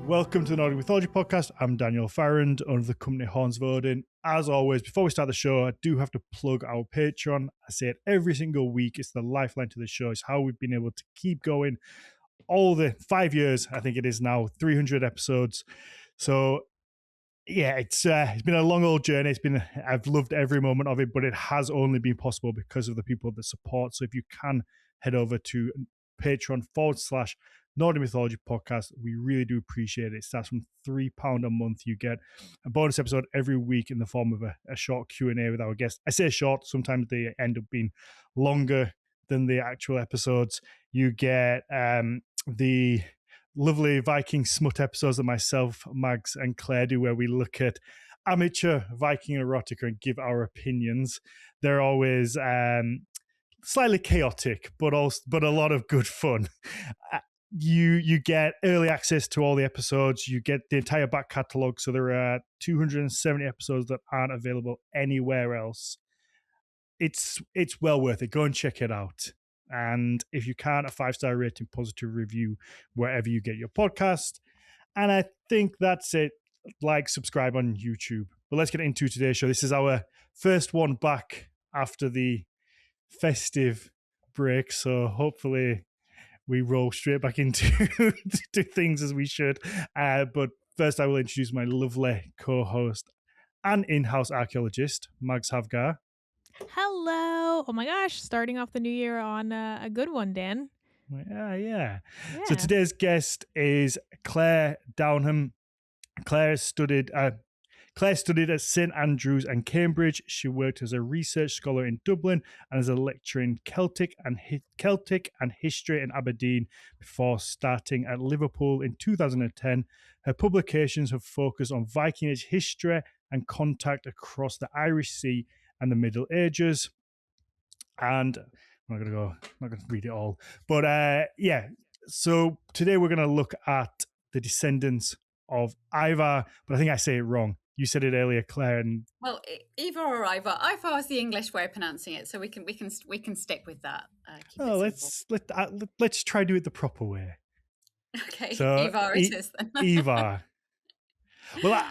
Welcome to the Nordic Mythology podcast. I'm Daniel Farrand, owner of the company Horns of Odin. As always, before we start the show, I do have to plug our Patreon. I say it every single week. It's the lifeline to the show. It's how we've been able to keep going all the 5 years. I think it is now 300 episodes. So yeah, it's been a long old journey. I've loved every moment of it, but it has only been possible because of the people that support. So if you can head over to Patreon/Nordic Mythology Podcast, we really do appreciate it. It starts from £3 a month. You get a bonus episode every week in the form of a short Q&A with our guests. I say short, sometimes they end up being longer than the actual episodes. You get the lovely Viking smut episodes that myself, Mags, and Claire do, where we look at amateur Viking erotica and give our opinions. They're always slightly chaotic, but a lot of good fun. You get early access to all the episodes. You get the entire back catalogue. So there are 270 episodes that aren't available anywhere else. It's well worth it. Go and check it out. And if you can, a 5-star rating, positive review wherever you get your podcast. And I think that's it. Like, subscribe on YouTube. But let's get into today's show. This is our first one back after the festive break. So hopefully we roll straight back into to things as we should. But first, I will introduce my lovely co-host and in-house archaeologist, Mags Havgar. Hello. Oh my gosh, starting off the new year on a good one, Dan. Yeah. So today's guest is Clare Downham. Claire studied at St Andrews and Cambridge. She worked as a research scholar in Dublin and as a lecturer in Celtic and history in Aberdeen before starting at Liverpool in 2010. Her publications have focused on Viking Age history and contact across the Irish Sea and the Middle Ages. And I'm not going to read it all. But so today we're going to look at the descendants of Ivar, but I think I say it wrong. You said it earlier, Claire. Well, Ivar or Ivar. Ivar is the English way of pronouncing it, so we can stick with that. Let's try to do it the proper way. Okay, so, Ivar it is then. Ivar. Well,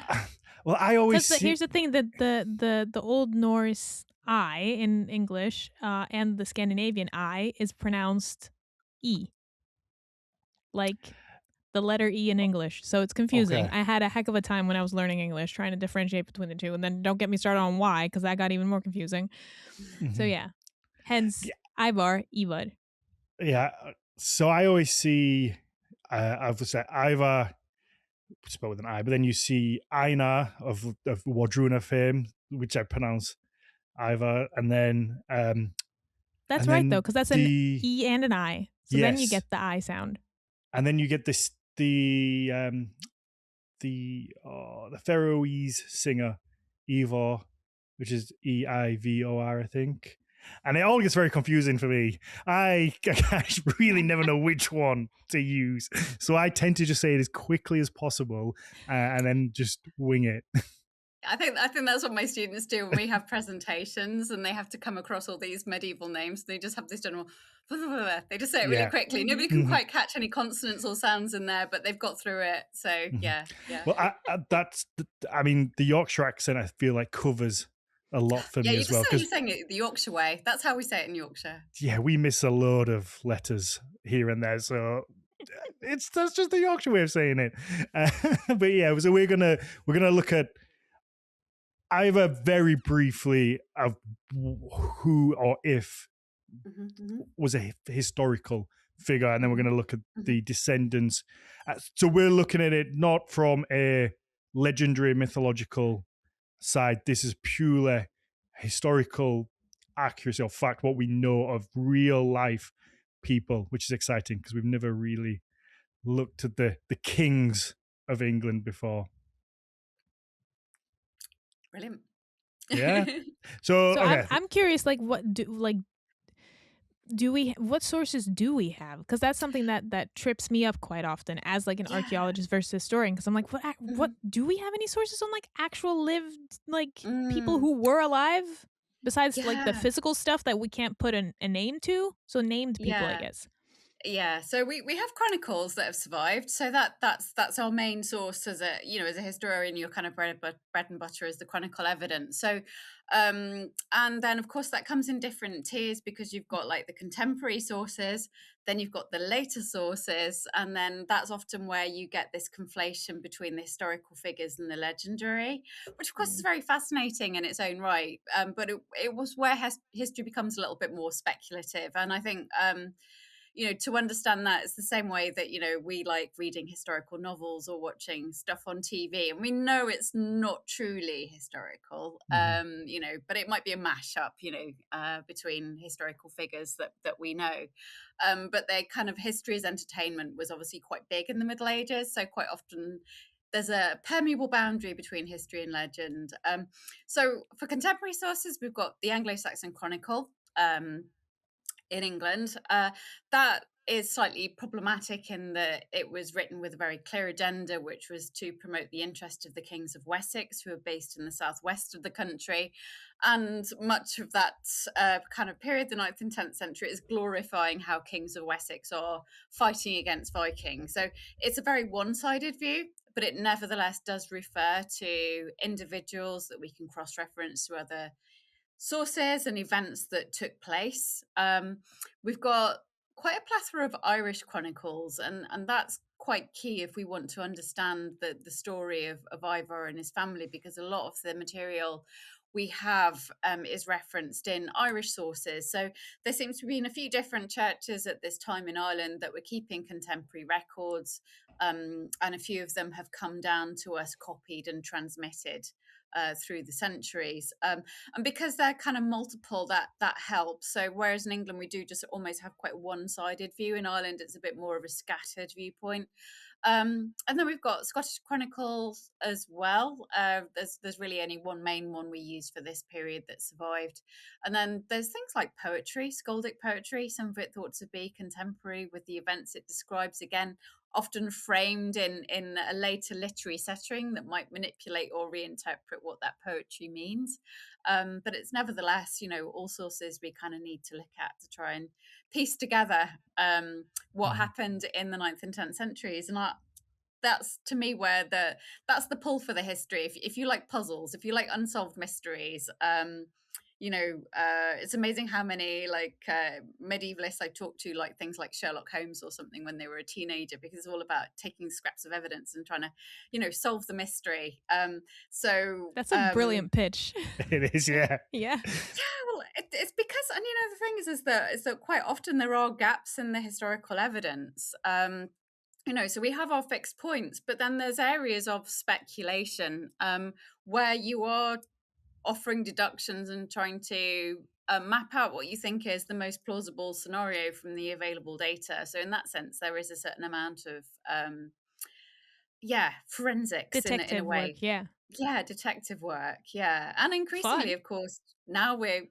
I always here's the thing, that the Old Norse I in English and the Scandinavian I is pronounced E, like the letter E in English. So it's confusing. Okay. I had a heck of a time when I was learning English trying to differentiate between the two, and then don't get me started on why, because that got even more confusing. Mm-hmm. So yeah, hence Ivar, Ivar. Yeah. So I always see, I would say Ivar spelled with an I, but then you see Einar of Wardruna fame, which I pronounce Ivar, and then that's right though, because that's an E and an I. So yes. Then you get the I sound, and then you get the Faroese singer Ivar, which is Eivor, I think. And it all gets very confusing for me. I really never know which one to use. So I tend to just say it as quickly as possible and then just wing it. I think that's what my students do when we have presentations and they have to come across all these medieval names. They just have this general, they just say it really quickly. Nobody can quite catch any consonants or sounds in there, but they've got through it. So yeah. Well, the Yorkshire accent, I feel like covers a lot for me as well. Yeah, you're saying it the Yorkshire way. That's how we say it in Yorkshire. Yeah, we miss a load of letters here and there, so that's just the Yorkshire way of saying it. But yeah, so we're gonna look at either very briefly of who or if was a historical figure, and then we're going to look at the descendants. So we're looking at it not from a legendary mythological side. This is purely historical accuracy or fact, what we know of real life people, which is exciting because we've never really looked at the kings of England before. Brilliant. Yeah. So okay. I'm curious, like what sources do we have? Because that's something that trips me up quite often as like an archaeologist versus historian. Because I'm like, what do we have any sources on like actual lived people who were alive besides like the physical stuff that we can't put a name to? So named people, I guess. Yeah, so we have chronicles that have survived. So that's our main source as a as a historian. Your kind of bread and butter is the chronicle evidence. So and then of course that comes in different tiers, because you've got like the contemporary sources, then you've got the later sources, and then that's often where you get this conflation between the historical figures and the legendary, which of course is very fascinating in its own right. But it was where history becomes a little bit more speculative, and I think to understand that, it's the same way that we like reading historical novels or watching stuff on TV, and we know it's not truly historical, but it might be a mashup, between historical figures that we know, but they kind of history as entertainment was obviously quite big in the Middle Ages, so quite often there's a permeable boundary between history and legend. So for contemporary sources, we've got the Anglo-Saxon Chronicle, in England. That is slightly problematic in that it was written with a very clear agenda, which was to promote the interest of the kings of Wessex, who are based in the southwest of the country. And much of that kind of period, the 9th and 10th century, is glorifying how kings of Wessex are fighting against Vikings. So it's a very one-sided view, but it nevertheless does refer to individuals that we can cross-reference to other sources and events that took place. We've got quite a plethora of Irish chronicles, and that's quite key if we want to understand the story of Ivar and his family, because a lot of the material we have is referenced in Irish sources. So there seems to be in a few different churches at this time in Ireland that were keeping contemporary records, and a few of them have come down to us copied and transmitted through the centuries, and because they're kind of multiple, that helps. So whereas in England we do just almost have quite a one-sided view, in Ireland it's a bit more of a scattered viewpoint. And then we've got Scottish chronicles as well. There's really only one main one we use for this period that survived, and then there's things like poetry, skaldic poetry, some of it thought to be contemporary with the events it describes, again often framed in a later literary setting that might manipulate or reinterpret what that poetry means. But it's nevertheless, all sources we kind of need to look at to try and piece together what happened in the 9th and 10th centuries. And that's to me where that's the pull for the history. If you like puzzles, if you like unsolved mysteries, it's amazing how many medievalists I talked to, like things like Sherlock Holmes or something, when they were a teenager, because it's all about taking scraps of evidence and trying to, solve the mystery. So that's a brilliant pitch. It is, yeah. Yeah. Well, it's because, and the thing is that quite often there are gaps in the historical evidence. So we have our fixed points, but then there's areas of speculation where you are offering deductions and trying to map out what you think is the most plausible scenario from the available data. So in that sense, there is a certain amount of forensics detective in a way. Work, yeah, detective work, and increasingly, of course, now we're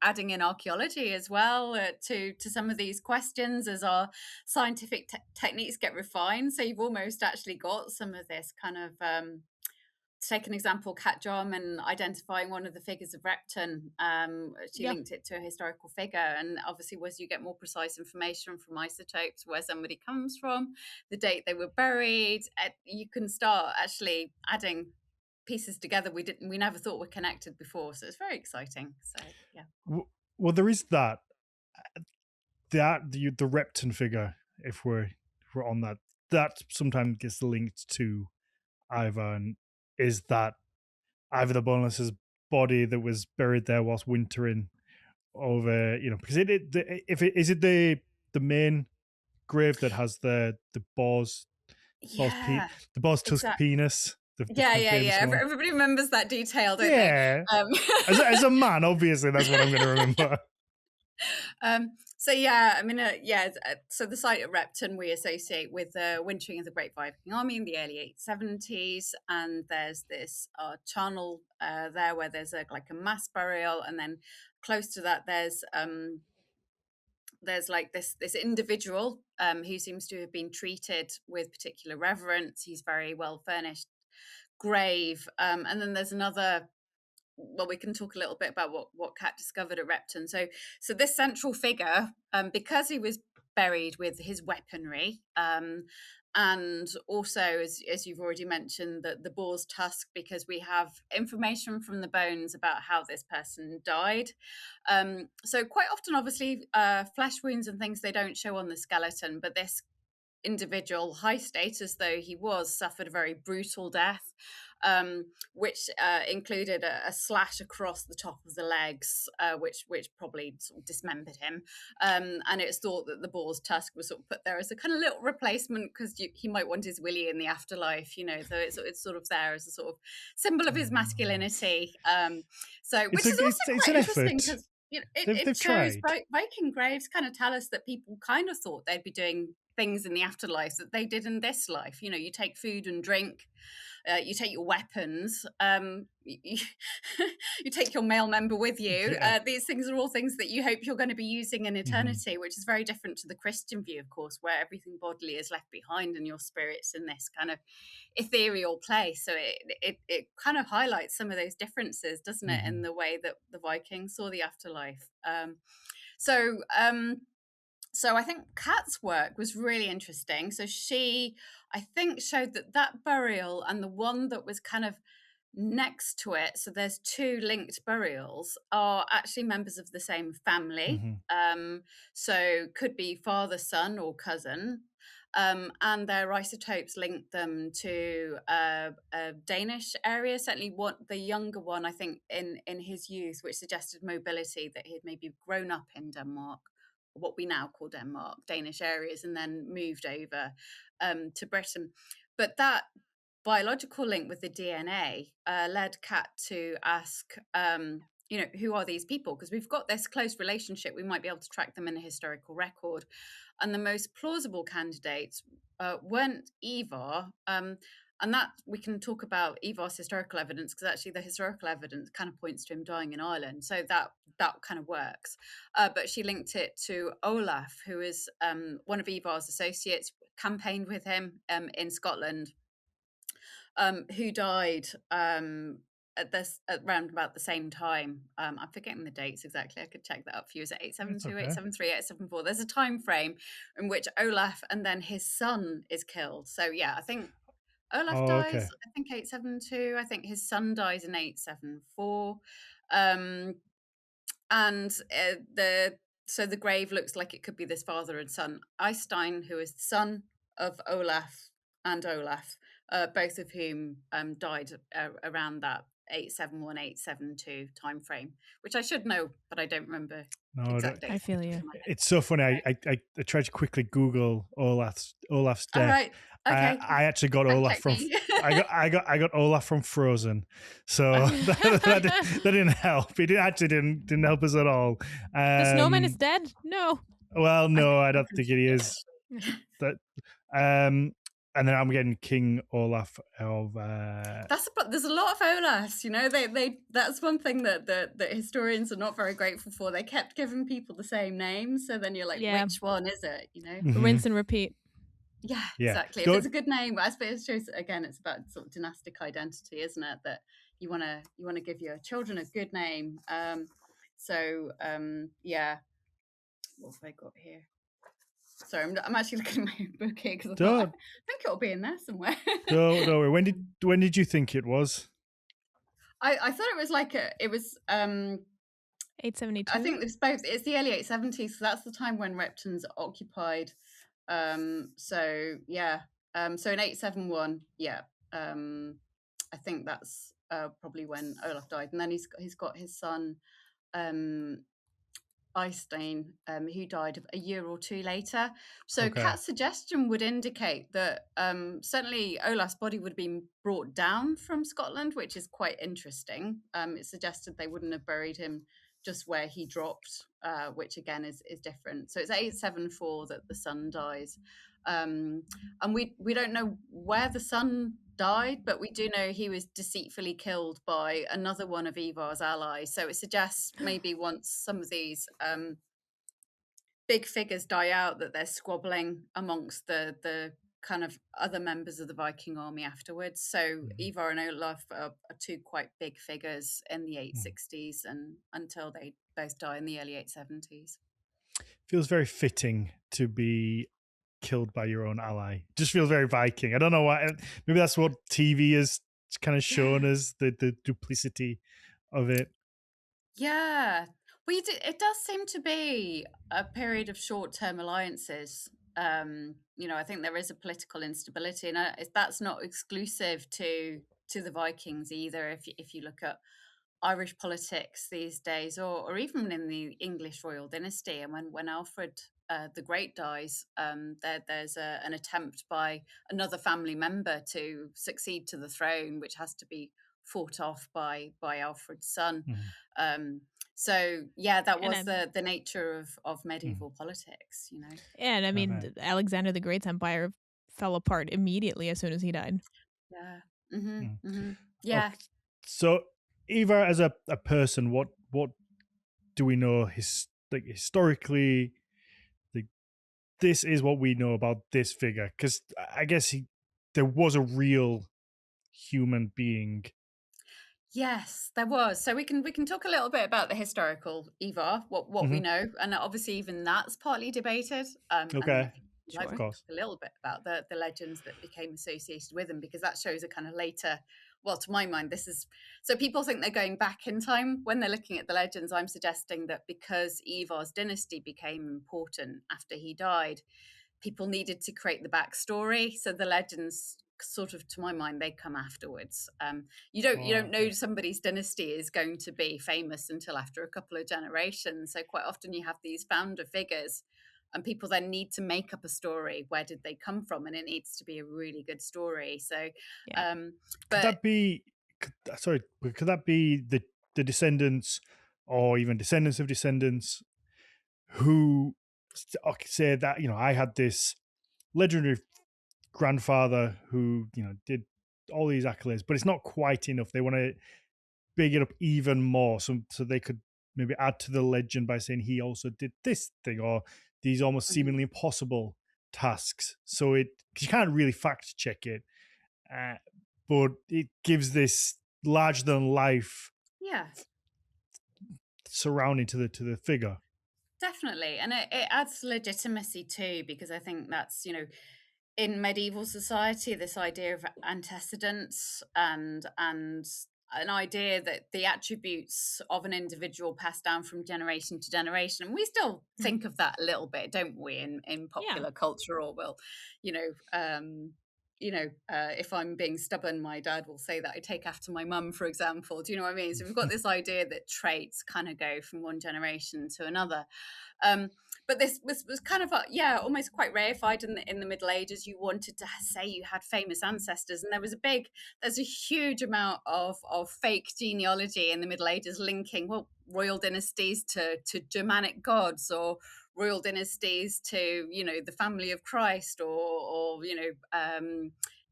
adding in archaeology as well to some of these questions as our scientific techniques get refined. So you've almost actually got some of this kind of to take an example, Cat Jarman identifying one of the figures of Repton, she linked it to a historical figure. And obviously, as you get more precise information from isotopes, where somebody comes from, the date they were buried, you can start actually adding pieces together we never thought were connected before. So it's very exciting. So yeah. Well, there is that the Repton figure, if we're on that sometimes gets linked to Ivar, and is that Ivar the Boneless's body that was buried there whilst wintering over, because is it the main grave that has the boar's the boar's tusk penis? Everybody remembers that detail, don't they? As a man, obviously, that's what I'm going to remember. So the site at Repton we associate with the wintering of the Great Viking Army in the early 870s, and there's this charnel there where there's a mass burial, and then close to that there's like this individual who seems to have been treated with particular reverence. He's very well furnished grave, and then there's another. Well, we can talk a little bit about what Kat discovered at Repton. So this central figure, because he was buried with his weaponry. And also, as you've already mentioned, the boar's tusk, because we have information from the bones about how this person died. So quite often, obviously, flesh wounds and things, they don't show on the skeleton, but this individual, high status though he was, suffered a very brutal death, which included a slash across the top of the legs, which probably sort of dismembered him. And it's thought that the boar's tusk was sort of put there as a kind of little replacement, because he might want his willy in the afterlife, you know. So it's sort of there as a sort of symbol of his masculinity. So which is also quite interesting, because it shows Viking graves kind of tell us that people kind of thought they'd be doing things in the afterlife that they did in this life. You know, you take food and drink, you take your weapons, you take your male member with you. These things are all things that you hope you're going to be using in eternity, which is very different to the Christian view, of course, where everything bodily is left behind and your spirit's in this kind of ethereal place. So it kind of highlights some of those differences, doesn't it, in the way that the Vikings saw the afterlife. So I think Kat's work was really interesting. So she, I think, showed that burial and the one that was kind of next to it, so there's two linked burials, are actually members of the same family. So could be father, son, or cousin. And their isotopes linked them to a Danish area, certainly the younger one, I think, in his youth, which suggested mobility, that he had maybe grown up in Denmark, what we now call Denmark, Danish areas, and then moved over to Britain. But that biological link with the DNA led Kat to ask, who are these people? Because we've got this close relationship, we might be able to track them in a historical record. And the most plausible candidates weren't Ivar. And that we can talk about Ivar's historical evidence, because actually the historical evidence kind of points to him dying in Ireland. So that kind of works. But she linked it to Olaf, who is one of Ivar's associates, campaigned with him in Scotland, who died around about the same time. I'm forgetting the dates exactly. I could check that up for you. Is it 872, 873, 874? There's a time frame in which Olaf and then his son is killed. So yeah, I think Olaf dies, I think 872. I think his son dies in 874. So the grave looks like it could be this father and son. Eystein, who is the son of Olaf and Olaf, both of whom died around that 871, 872 time frame, which I should know, but I don't remember exactly. I feel you. It's so funny. I tried to quickly Google Olaf's death. All right. Okay. I actually got Olaf from I got Olaf from Frozen, so that didn't help. It didn't help us at all. The snowman is dead. No. Well, no, I don't think it is. And then I'm getting King Olaf of. There's a lot of Olafs, you know. They that's one thing that historians are not very grateful for. They kept giving people the same names, so then you're like, which one is it? You know, rinse and repeat. Yeah, exactly. If it's a good name, I suppose it shows, again, it's about sort of dynastic identity, isn't it? That you want to give your children a good name. Yeah. What have I got here? Sorry, I'm actually looking at my book here because I think it'll be in there somewhere. Don't worry. When did you think it was? I thought it was like it was 872. I think it's the early 870s, so that's the time when Repton's occupied. So in 871, I think that's probably when Olaf died, and then he's got his son Eystein, who died a year or two later. So Kat's suggestion would indicate that certainly Olaf's body would have been brought down from Scotland, which is quite interesting. It suggested they wouldn't have buried him just where he dropped, which again is different. So it's 874 that the son dies. And we don't know where the son died, but we do know he was deceitfully killed by another one of Ivar's allies. So it suggests maybe once some of these big figures die out, that they're squabbling amongst the kind of other members of the Viking army afterwards. So Ivar and Olaf are two quite big figures in the 860s and until they both die in the early 870s. feels very fitting to be killed by your own ally. Just feels very Viking. I don't know why. Maybe that's what TV has kind of shown us, the duplicity of it. Yeah, it does seem to be a period of short-term alliances. I think there is a political instability, and that's not exclusive to the Vikings either. If you look at Irish politics these days, or even in the English royal dynasty, and when Alfred the Great dies, there's an attempt by another family member to succeed to the throne, which has to be fought off by Alfred's son. So yeah, that was the nature of medieval politics, And I mean, Alexander the Great's empire fell apart immediately as soon as he died. Yeah. Yeah. Okay. So Ivar as a person, what do we know historically? This is what we know about this figure, because I guess there was a real human being. Yes, there was. So we can talk a little bit about the historical Ivar, what we know, and obviously even that's partly debated. Okay, I'd like to talk a little bit about the legends that became associated with him, because that shows a kind of later. Well, to my mind, this is so people think they're going back in time when they're looking at the legends. I'm suggesting that because Ivar's dynasty became important after he died, people needed to create the backstory. So the legends, sort of, to my mind, they come afterwards. You don't know somebody's dynasty is going to be famous until after a couple of generations. So quite often you have these founder figures, and people then need to make up a story. Where did they come from? And it needs to be a really good story. So, could that be the descendants, or even descendants of descendants, who say that, I had this legendary grandfather who, did all these accolades, but it's not quite enough. They want to big it up even more, so they could maybe add to the legend by saying he also did this thing, or these almost seemingly impossible tasks. So you can't really fact check it, but it gives this larger than life surrounding to the figure. Definitely, and it adds legitimacy too, because I think that's, in medieval society, this idea of antecedents and an idea that the attributes of an individual pass down from generation to generation. And we still think of that a little bit, don't we, in popular culture, or will, if I'm being stubborn, my dad will say that I take after my mum, for example. Do you know what I mean? So we've got this idea that traits kind of go from one generation to another. But this was kind of almost quite reified in the Middle Ages. You wanted to say you had famous ancestors, and there's a huge amount of fake genealogy in the Middle Ages linking royal dynasties to Germanic gods, or royal dynasties to the family of Christ, or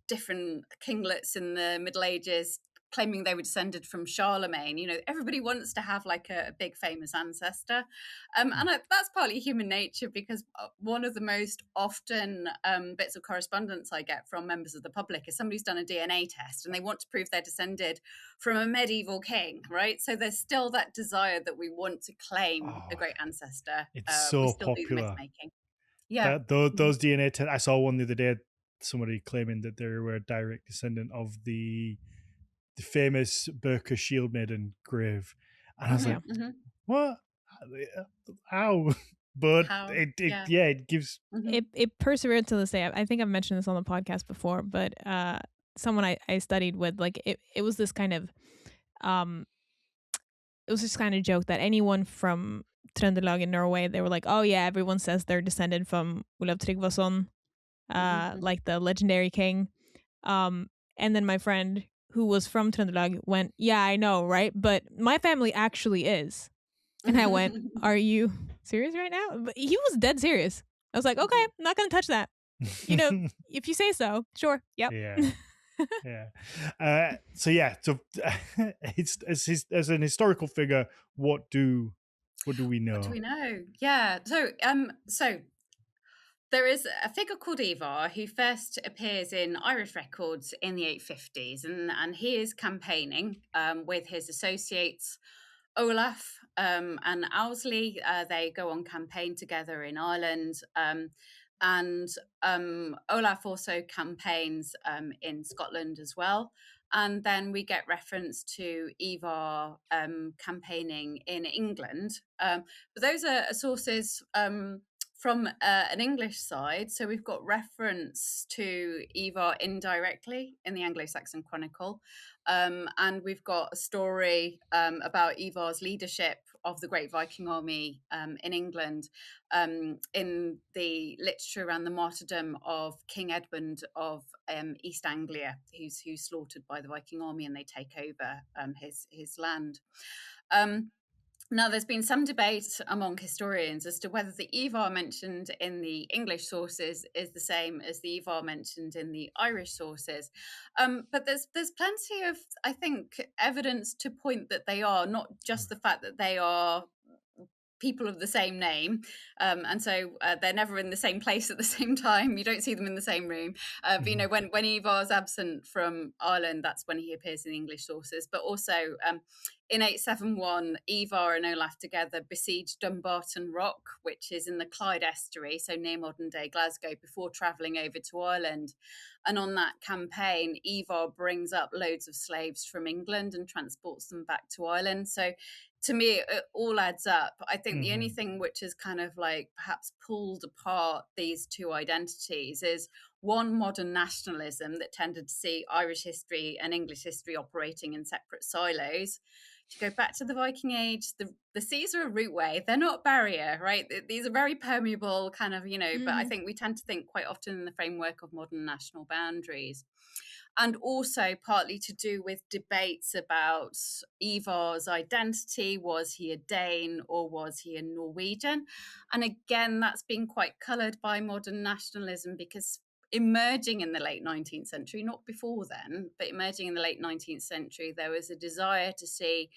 different kinglets in the Middle Ages claiming they were descended from Charlemagne. Everybody wants to have like a big famous ancestor, and that's partly human nature, because one of the most often bits of correspondence I get from members of the public is somebody's done a DNA test and they want to prove they're descended from a medieval king, right? So there's still that desire that we want to claim a great ancestor. It's so we still popular. do the myth making. Yeah, those DNA tests. I saw one the other day. Somebody claiming that they were a direct descendant of the famous Berka shield maiden grave, and I was like, what? How? But it gives it persevered to this day. I think I've mentioned this on the podcast before, but someone I studied with, like, it was this kind of joke that anyone from Trøndelag in Norway, they were like, oh yeah, everyone says they're descended from Olav Tryggvason, like the legendary king. And then my friend who was from Trøndelag went, yeah, I know, right? But my family actually is. And I went, are you serious right now? But he was dead serious. I was like, okay, I'm not going to touch that. If you say so, sure. Yep. Yeah. So it's as an historical figure, what do we know? What do we know? Yeah. So there is a figure called Ivar who first appears in Irish records in the 850s, and he is campaigning with his associates Olaf and Owsley. They go on campaign together in Ireland. And Olaf also campaigns in Scotland as well. And then we get reference to Ivar campaigning in England. But those are sources from an English side. So we've got reference to Ivar indirectly in the Anglo-Saxon Chronicle. And we've got a story about Ivar's leadership of the Great Viking Army in England in the literature around the martyrdom of King Edmund of East Anglia, who's slaughtered by the Viking army, and they take over his land. Now, there's been some debate among historians as to whether the Ivar mentioned in the English sources is the same as the Ivar mentioned in the Irish sources. But there's plenty of, I think, evidence to point that they are, not just the fact that they are people of the same name, and so they're never in the same place at the same time. You don't see them in the same room. But you know, when Ivar's absent from Ireland, that's when he appears in the English sources. But also in 871, Ivar and Olaf together besieged Dumbarton Rock, which is in the Clyde estuary, so near modern day Glasgow, before travelling over to Ireland. And on that campaign, Ivar brings up loads of slaves from England and transports them back to Ireland. So to me, it all adds up. I think the only thing which has kind of like perhaps pulled apart these two identities is one, modern nationalism that tended to see Irish history and English history operating in separate silos. To go back to the Viking Age, the seas are a routeway. They're not a barrier, right? These are very permeable kind of, but I think we tend to think quite often in the framework of modern national boundaries. And also partly to do with debates about Ivar's identity. Was he a Dane or was he a Norwegian? And again, that's been quite coloured by modern nationalism, because emerging in the late 19th century, not before then, but emerging in the late 19th century, there was a desire to see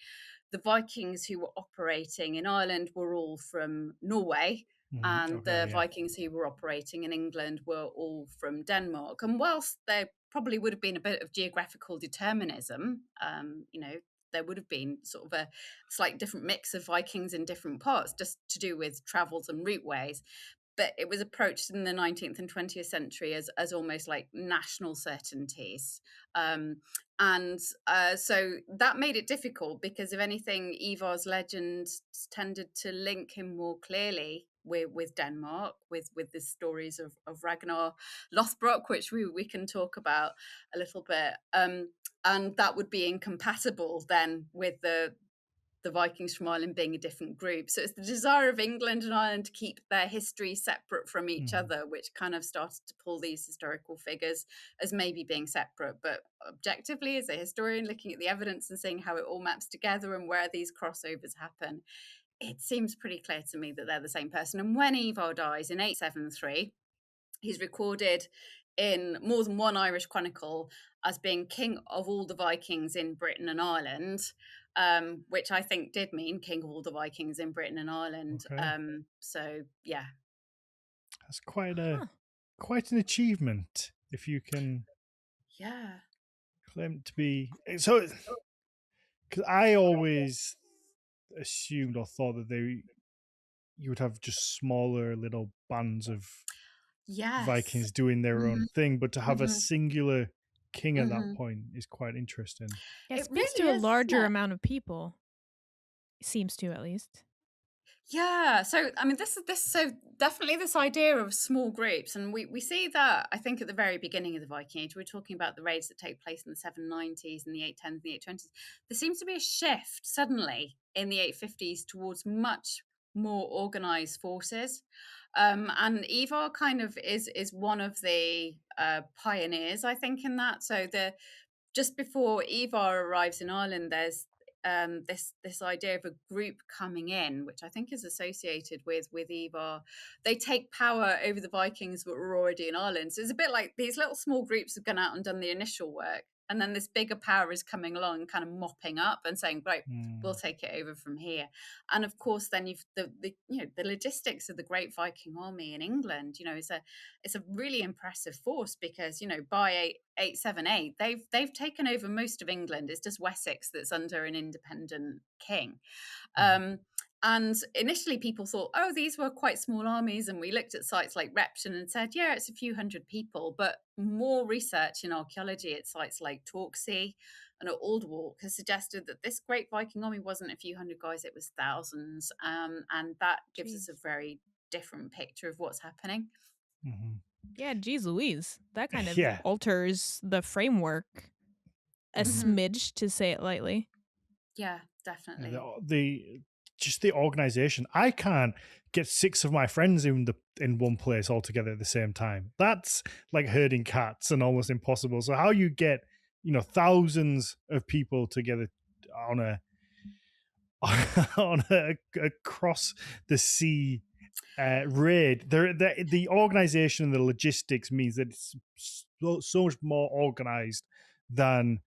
the Vikings who were operating in Ireland were all from Norway, and the Vikings who were operating in England were all from Denmark. And whilst there probably would have been a bit of geographical determinism, there would have been sort of a slight different mix of Vikings in different parts, just to do with travels and routeways. But it was approached in the 19th and 20th century as almost like national certainties. So that made it difficult, because if anything, Ivar's legend tended to link him more clearly with Denmark, with the stories of Ragnar Lothbrok, which we can talk about a little bit. And that would be incompatible then with the Vikings from Ireland being a different group. So it's the desire of England and Ireland to keep their history separate from each other, which kind of started to pull these historical figures as maybe being separate. But objectively, as a historian, looking at the evidence and seeing how it all maps together and where these crossovers happen, it seems pretty clear to me that they're the same person. And when Ivar dies in 873, he's recorded in more than one Irish chronicle as being king of all the Vikings in Britain and Ireland, which I think did mean king of all the Vikings in Britain and Ireland. Okay. So yeah, that's quite an achievement, if you can claim to be. So, because I always assumed or thought that you would have just smaller little bands of Vikings doing their own thing, but to have a singular king at that point is quite interesting. It speaks really to a larger amount of people. It seems to, at least. Yeah, so I mean, this so definitely this idea of small groups, and we see that I think at the very beginning of the Viking Age. We're talking about the raids that take place in the 790s and the 810s and the 820s. There seems to be a shift suddenly in the 850s towards much more organized forces. And Ivar kind of is one of the pioneers, I think, in that. So just before Ivar arrives in Ireland, there's this idea of a group coming in, which I think is associated with Ivar. They take power over the Vikings that were already in Ireland. So it's a bit like these little small groups have gone out and done the initial work, and then this bigger power is coming along and kind of mopping up and saying, right, we'll take it over from here. And of course, then you've the logistics of the Great Viking Army in England, it's a really impressive force, because by 878 they've taken over most of England. It's just Wessex that's under an independent king. And initially people thought, oh, these were quite small armies. And we looked at sites like Repton and said, yeah, it's a few hundred people. But more research in archaeology at sites like Torksey and at Aldwark has suggested that this Great Viking Army wasn't a few hundred guys, it was thousands. And that gives us a very different picture of what's happening. Yeah, geez Louise. That kind of alters the framework a smidge, to say it lightly. Yeah, definitely. The organization. I can't get 6 of my friends in one place all together at the same time. That's like herding cats and almost impossible. So how you get thousands of people together on a across the sea raid, the organization and the logistics means that it's so much more organized than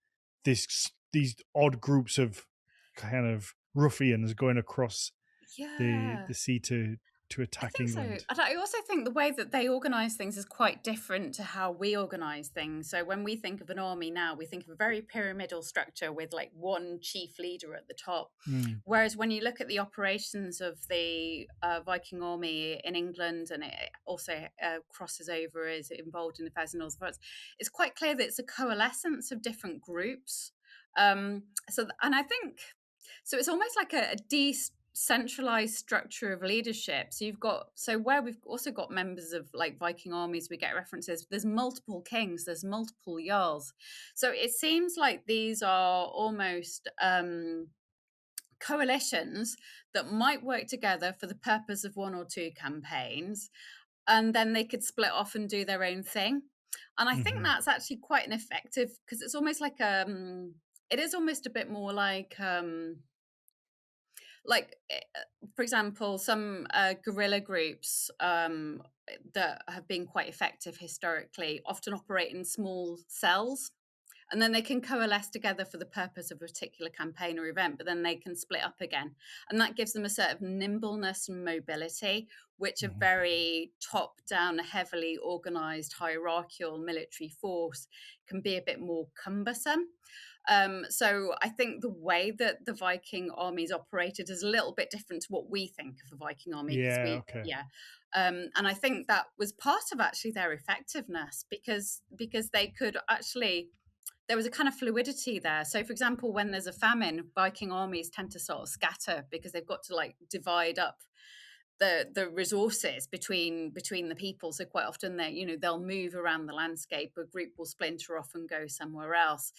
these odd groups of kind of ruffians going across the sea to attack England. So. I also think the way that they organise things is quite different to how we organise things. So when we think of an army now, we think of a very pyramidal structure with like one chief leader at the top. Whereas when you look at the operations of the Viking army in England, and it also crosses over, is involved in the Thousand Northern Fronts, it's quite clear that it's a coalescence of different groups. And I think so. It's almost like a decentralized structure of leadership. So where we've also got members of like Viking armies, we get references. There's multiple kings. There's multiple jarls. So it seems like these are almost coalitions that might work together for the purpose of 1 or 2 campaigns, and then they could split off and do their own thing. And I think that's actually quite an effective, because it's almost like it is almost a bit more like for example, some guerrilla groups that have been quite effective historically often operate in small cells, and then they can coalesce together for the purpose of a particular campaign or event, but then they can split up again. And that gives them a sort of nimbleness and mobility, which a very top-down, heavily organized, hierarchical military force can be a bit more cumbersome. So I think the way that the Viking armies operated is a little bit different to what we think of a Viking army. And I think that was part of actually their effectiveness, because they could actually, there was a kind of fluidity there. So for example, when there's a famine, Viking armies tend to sort of scatter, because they've got to like divide up the resources between the people. So quite often they'll move around the landscape. A group will splinter off and go somewhere else.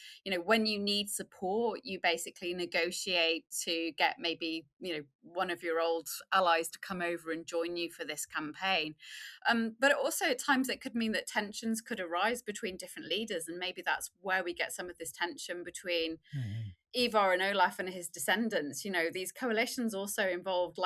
When you need support, you basically negotiate to get maybe one of your old allies to come over and join you for this campaign. But also at times it could mean that tensions could arise between different leaders, and maybe that's where we get some of this tension between Ivar and Olaf and his descendants. These coalitions also involved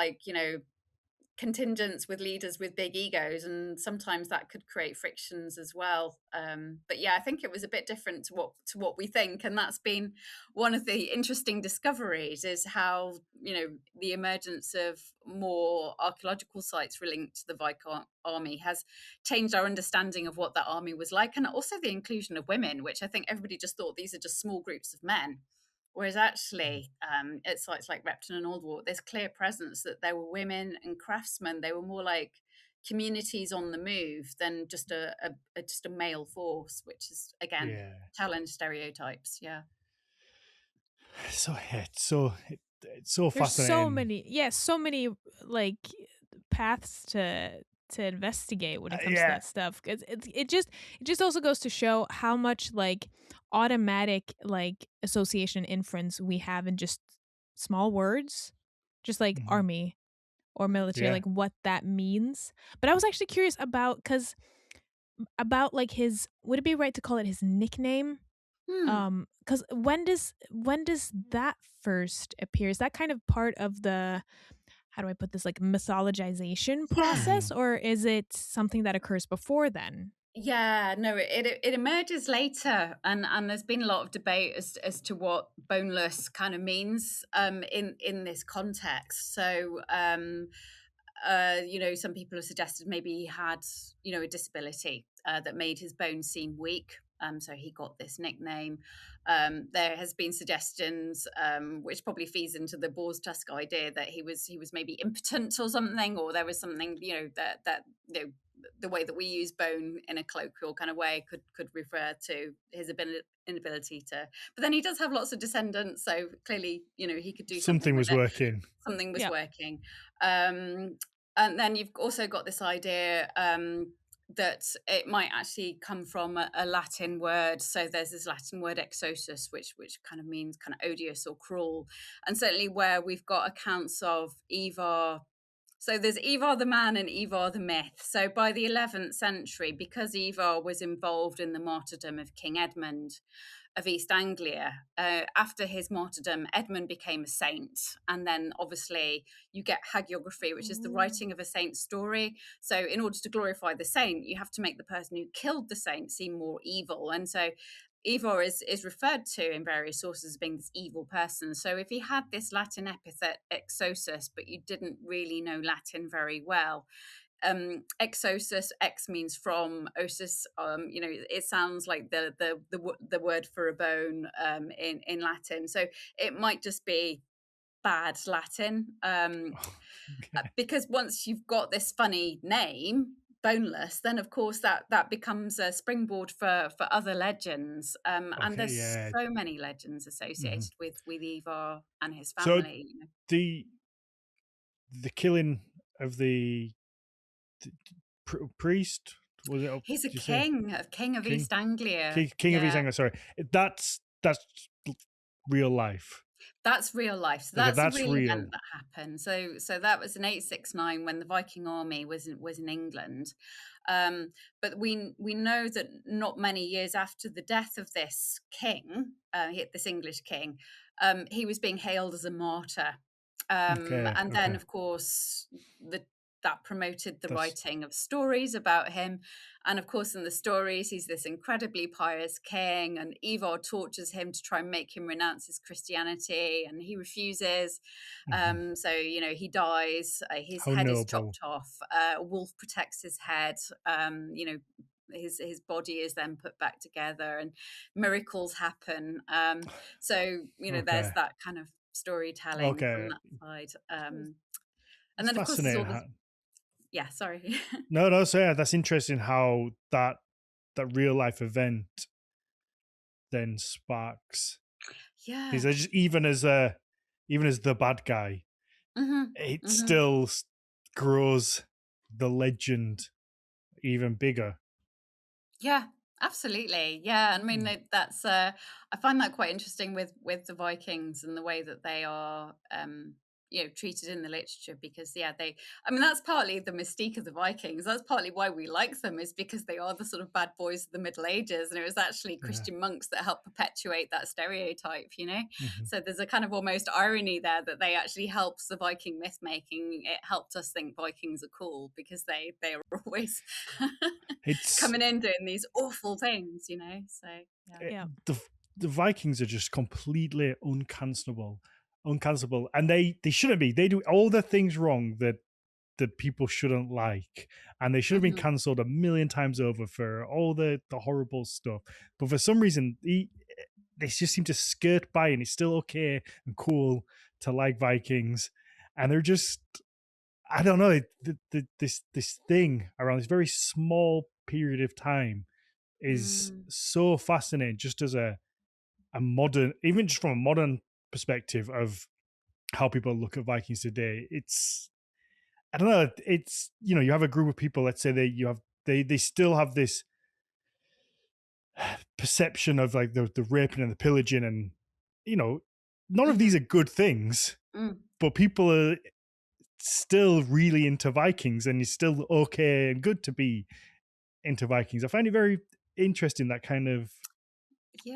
contingents with leaders with big egos, and sometimes that could create frictions as well. But yeah, I think it was a bit different to what we think, and that's been one of the interesting discoveries, is how the emergence of more archaeological sites linked to the Viking army has changed our understanding of what that army was like, and also the inclusion of women, which I think everybody just thought these are just small groups of men. Whereas actually, at sites like Repton and Aldwark, there's clear presence that there were women and craftsmen. They were more like communities on the move than just a male force, which is again challenge stereotypes. Yeah. So it's so There's fascinating. so many like paths to investigate when it comes to that stuff. It just also goes to show how much like automatic like association inference we have in just small words, just like army or military, like what that means. But I was actually curious about like his, would it be right to call it his nickname? Because when does that first appear? Is that kind of part of the, how do I put this, like mythologization process, or is it something that occurs before then? Yeah, no, it emerges later, and there's been a lot of debate as to what boneless kind of means in this context. So some people have suggested maybe he had, a disability that made his bones seem weak. So he got this nickname. There has been suggestions, which probably feeds into the boar's tusk idea, that he was maybe impotent or something, or there was something, that the way that we use bone in a colloquial kind of way could refer to his inability to. But then he does have lots of descendants, so clearly, he could do something was with it. working. Something was working. And then you've also got this idea that it might actually come from a Latin word. So there's this Latin word exosus, which kind of means kind of odious or cruel. And certainly where we've got accounts of Ivar. So there's Ivar the man and Ivar the myth. So by the 11th century, because Ivar was involved in the martyrdom of King Edmund of East Anglia, after his martyrdom, Edmund became a saint. And then obviously you get hagiography, which is the writing of a saint's story. So in order to glorify the saint, you have to make the person who killed the saint seem more evil. And so Ivar is referred to in various sources as being this evil person. So if he had this Latin epithet exosus, but you didn't really know Latin very well, exosus, ex means from, osus, it sounds like the word for a bone in Latin. So it might just be bad Latin, because once you've got this funny name, boneless, then of course that becomes a springboard for other legends, and there's so many legends associated with Ivar and his family. So the killing of the priest, was it? He's a king of East Anglia. King of East Anglia. Sorry, that's real life. That's real life. So that's a real event that happened. So that was in 869 when the Viking army was in England. But we know that not many years after the death of this king, this English king, he was being hailed as a martyr. And then, of course, that promoted the writing of stories about him. And of course, in the stories, he's this incredibly pious king, and Ivar tortures him to try and make him renounce his Christianity, and he refuses. So, he dies, his head is chopped off, a wolf protects his head, his body is then put back together, and miracles happen. So, there's that kind of storytelling from that side. And then, of course, there's all this. Yeah, sorry. No, so yeah, that's interesting how that real life event then sparks. Yeah. Because just even as the bad guy, it still grows the legend even bigger. Yeah, absolutely. Yeah, I mean that's I find that quite interesting with the Vikings and the way that they are treated in the literature, because that's partly the mystique of the Vikings. That's partly why we like them, is because they are the sort of bad boys of the Middle Ages, and it was actually Christian monks that helped perpetuate that stereotype, So there's a kind of almost irony there that they actually helped the Viking myth making. It helped us think Vikings are cool because they are always coming in doing these awful things, So the Vikings are just completely uncancelable, and they shouldn't be. They do all the things wrong that people shouldn't like, and they should have been cancelled a million times over for all the horrible stuff. But for some reason, they just seem to skirt by, and it's still okay and cool to like Vikings, and they're just, I don't know, this thing around this very small period of time is so fascinating, just as a modern, even just from a modern perspective of how people look at Vikings today. It's, I don't know, it's, you have a group of people, let's say they still have this perception of like the raping and the pillaging, and none of these are good things, but people are still really into Vikings, and it's still okay and good to be into Vikings. I find it very interesting, that kind of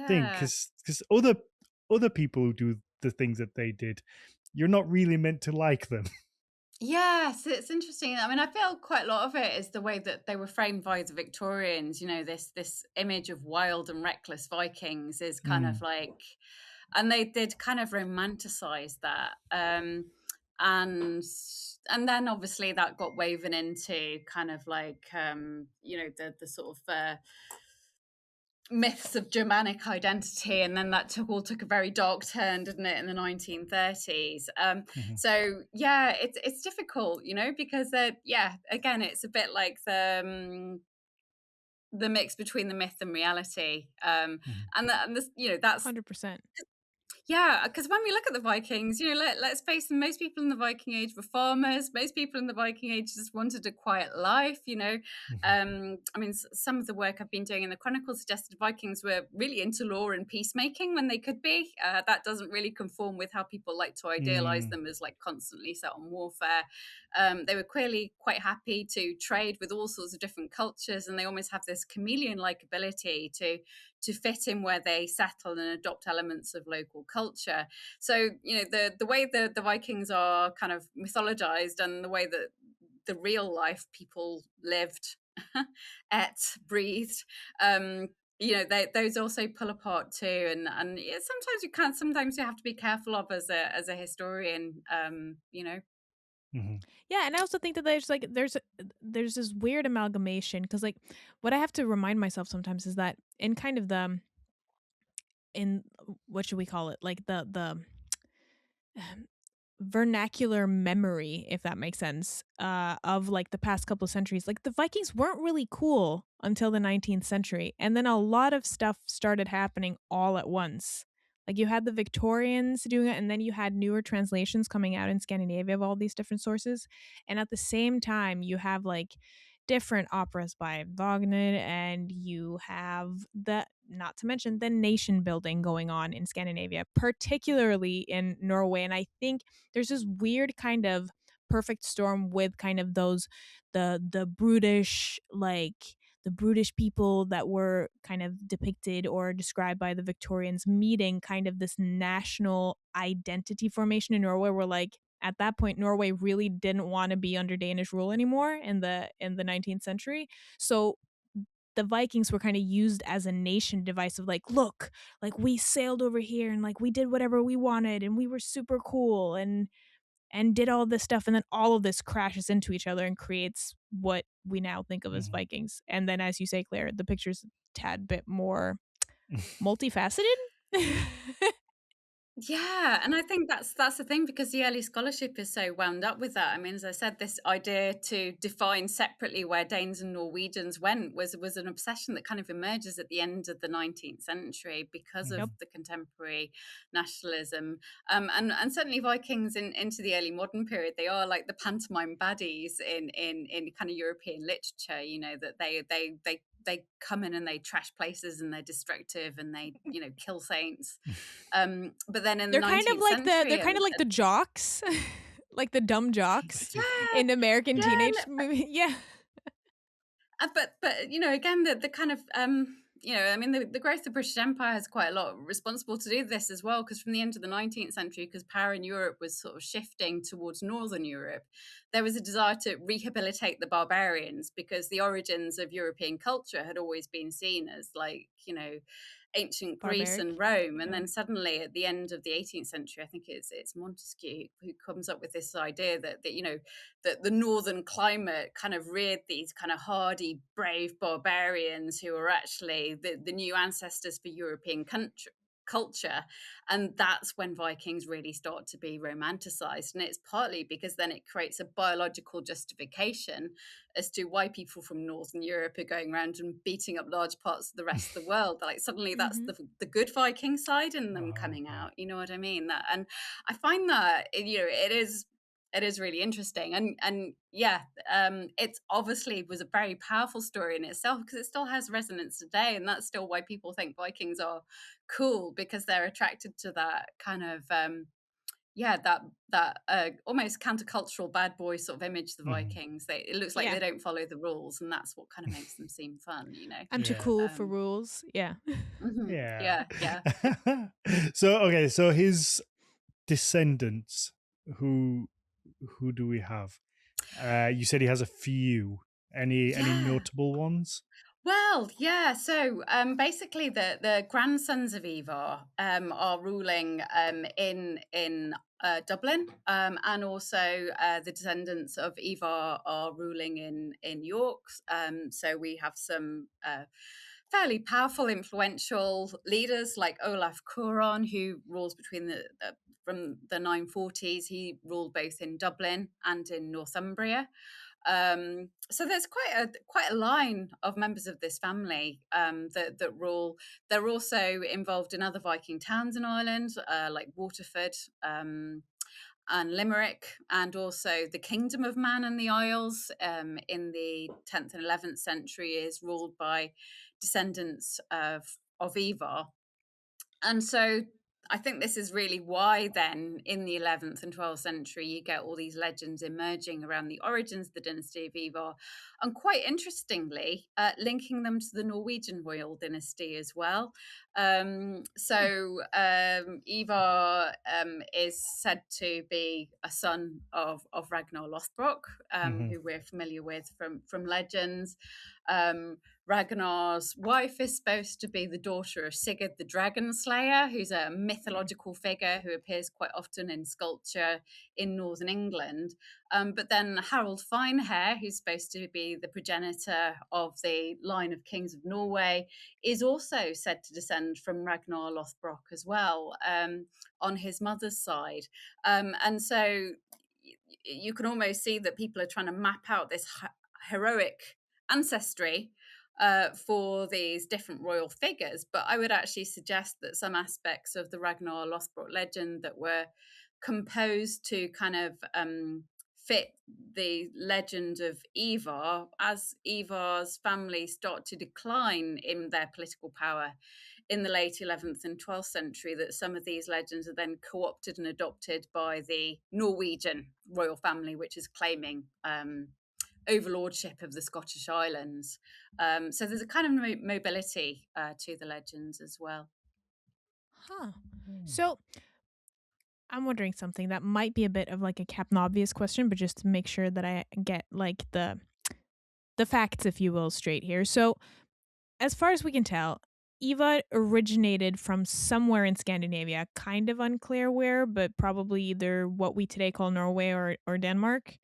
thing, because other people who do the things that they did, you're not really meant to like them. Yes, it's interesting. I mean, I feel quite a lot of it is the way that they were framed by the Victorians. You know, this image of wild and reckless Vikings is kind of like, and they did kind of romanticize that. And then obviously that got woven into kind of like you know, the sort of myths of Germanic identity, and then that took a very dark turn, didn't it, in the 1930s? So yeah, it's difficult, you know, because yeah, again, it's a bit like the mix between the myth and reality, and this, you know, that's 100%. yeah, because when we look at the Vikings, you know, let's face it, most people in the Viking Age were farmers. Most people in the Viking Age just wanted a quiet life, you know. I mean, some of the work I've been doing in the Chronicles suggested Vikings were really into law and peacemaking when they could be. That doesn't really conform with how people like to idealize them as like constantly set on warfare. They were clearly quite happy to trade with all sorts of different cultures, and they almost have this chameleon-like ability to fit in where they settle and adopt elements of local culture. So, you know, the way the Vikings are kind of mythologized, and the way that the real life people lived, ate, breathed, you know, those also pull apart too. And yeah, sometimes you have to be careful of as a historian, you know. Yeah, and I also think that there's this weird amalgamation, because like what I have to remind myself sometimes is that in kind of the in what should we call it, like the vernacular memory, if that makes sense, of like the past couple of centuries, like the Vikings weren't really cool until the 19th century, and then a lot of stuff started happening all at once. Like you had the Victorians doing it, and then you had newer translations coming out in Scandinavia of all these different sources, and at the same time you have like different operas by Wagner, and you have the, not to mention, the nation building going on in Scandinavia, particularly in Norway. And I think there's this weird kind of perfect storm with kind of those the brutish, like the brutish people that were kind of depicted or described by the Victorians, meeting kind of this national identity formation in Norway, where like at that point Norway really didn't want to be under Danish rule anymore in the 19th century. So the Vikings were kind of used as a nation device of like, look, like we sailed over here and like we did whatever we wanted and we were super cool and did all this stuff, and then all of this crashes into each other and creates what we now think of as Vikings. And then, as you say, Claire, the picture's a tad bit more multifaceted. Yeah, and I think that's the thing, because the early scholarship is so wound up with that. I mean, as I said, this idea to define separately where Danes and Norwegians went was an obsession that kind of emerges at the end of the 19th century because of the contemporary nationalism. And certainly Vikings into the early modern period, they are like the pantomime baddies in kind of European literature. You know, that they come in and they trash places and they're destructive and they, you know, kill saints. But then in they're the kind 19th of like century, they're kind of like the jocks, like the dumb jocks in American teenage movie. Yeah. But you know, again, the kind of you know, I mean, the growth of the British Empire has quite a lot responsible to do this as well, because from the end of the 19th century, because power in Europe was sort of shifting towards Northern Europe, there was a desire to rehabilitate the barbarians, because the origins of European culture had always been seen as like, you know, ancient Greece and Rome. And then suddenly at the end of the 18th century, I think it's Montesquieu who comes up with this idea that you know, that the northern climate kind of reared these kind of hardy, brave barbarians who are actually the new ancestors for European culture. And that's when Vikings really start to be romanticized. And it's partly because then it creates a biological justification as to why people from Northern Europe are going around and beating up large parts of the rest of the world. Like suddenly that's the good Viking side in them coming out. You know what I mean? And I find that, you know, it is really interesting. And yeah, it obviously was a very powerful story in itself, because it still has resonance today, and that's still why people think Vikings are cool, because they're attracted to that kind of yeah, that almost countercultural bad boy sort of image of the Vikings. It looks like they don't follow the rules, and that's what kind of makes them seem fun, you know. I'm too cool for rules. Yeah. Yeah. So okay, so his descendants who who do we have? You said he has a few. Any notable ones? Well, yeah. So basically, the grandsons of Ivar are ruling in Dublin, and also the descendants of Ivar are ruling in York. So we have some fairly powerful, influential leaders like Olaf Cuaran, who rules between from the 940s. He ruled both in Dublin and in Northumbria. So there's quite a line of members of this family that rule. They're also involved in other Viking towns in Ireland, like Waterford and Limerick, and also the Kingdom of Man and the Isles in the 10th and 11th century is ruled by descendants of Ivar. And so I think this is really why then in the 11th and 12th century you get all these legends emerging around the origins of the dynasty of Ivar, and quite interestingly linking them to the Norwegian royal dynasty as well. Ivar is said to be a son of Ragnar Lothbrok, who we're familiar with from legends. Ragnar's wife is supposed to be the daughter of Sigurd the Dragon Slayer, who's a mythological figure who appears quite often in sculpture in northern England. But then Harold Finehair, who's supposed to be the progenitor of the line of kings of Norway, is also said to descend from Ragnar Lothbrok as well, on his mother's side. And so you can almost see that people are trying to map out this heroic ancestry for these different royal figures. But I would actually suggest that some aspects of the Ragnar Lothbrok legend that were composed to kind of fit the legend of Ivar, as Ivar's family start to decline in their political power in the late 11th and 12th century, that some of these legends are then co-opted and adopted by the Norwegian royal family, which is claiming overlordship of the Scottish Islands. So there's a kind of mobility to the legends as well. Huh. So I'm wondering something that might be a bit of like a Captain Obvious question, but just to make sure that I get like the facts, if you will, straight here. So as far as we can tell, Ivar originated from somewhere in Scandinavia, kind of unclear where, but probably either what we today call Norway or Denmark.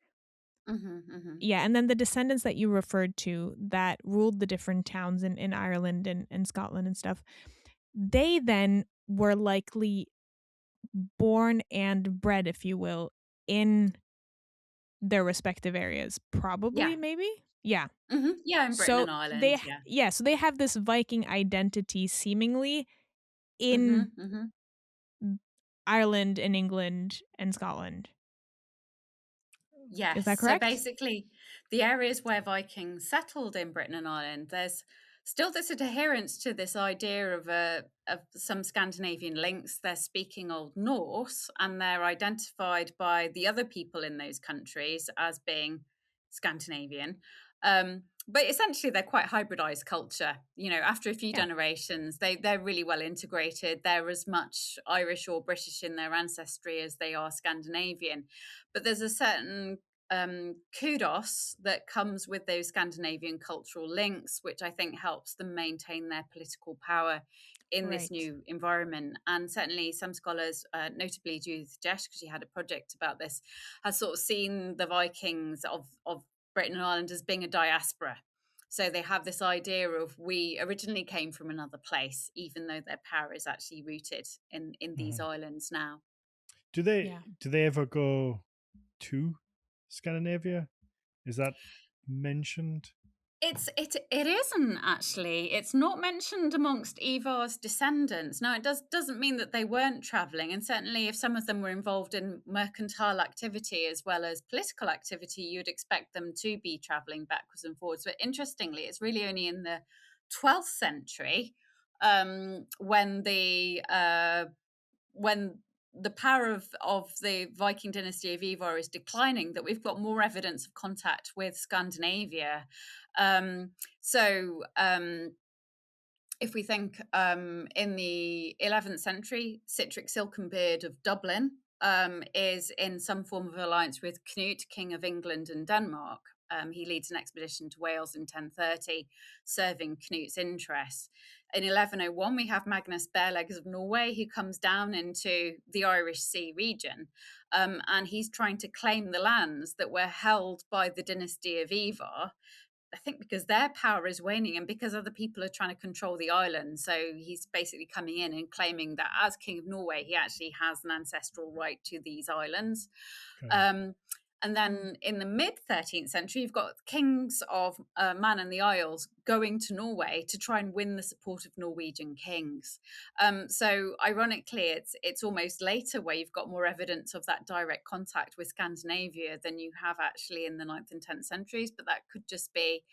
Yeah, and then the descendants that you referred to that ruled the different towns in Ireland and Scotland and stuff, they then were likely born and bred, if you will, in their respective areas. Probably, maybe? Yeah. Yeah, in Britain and Ireland. So they have this Viking identity seemingly in Ireland and England and Scotland. Yes. Is that correct? So basically, the areas where Vikings settled in Britain and Ireland, there's still this adherence to this idea of some Scandinavian links. They're speaking Old Norse, and they're identified by the other people in those countries as being Scandinavian. But essentially, they're quite hybridized culture. You know, after a few generations, they're really well integrated. They're as much Irish or British in their ancestry as they are Scandinavian. But there's a certain kudos that comes with those Scandinavian cultural links, which I think helps them maintain their political power in this new environment. And certainly some scholars, notably Judith Jesch, because she had a project about this, has sort of seen the Vikings of Britain and Ireland as being a diaspora. So they have this idea of we originally came from another place, even though their power is actually rooted in these islands now. Do they ever go to Scandinavia? Is that mentioned? It isn't actually. It's not mentioned amongst Ivar's descendants. Now, it doesn't mean that they weren't traveling, and certainly if some of them were involved in mercantile activity as well as political activity, you'd expect them to be traveling backwards and forwards. But interestingly, it's really only in the 12th century when the power of the Viking dynasty of Ivar is declining, that we've got more evidence of contact with Scandinavia. If we think in the 11th century, Sihtric Silkenbeard of Dublin is in some form of alliance with Canute, King of England and Denmark. He leads an expedition to Wales in 1030, serving Canute's interests. In 1101, we have Magnus Barelegs of Norway, who comes down into the Irish Sea region, and he's trying to claim the lands that were held by the dynasty of Ivar. I think because their power is waning and because other people are trying to control the island. So he's basically coming in and claiming that as King of Norway, he actually has an ancestral right to these islands. Okay. And then in the mid-13th century, you've got kings of Man and the Isles going to Norway to try and win the support of Norwegian kings. So ironically, it's almost later where you've got more evidence of that direct contact with Scandinavia than you have actually in the 9th and 10th centuries. But that could just be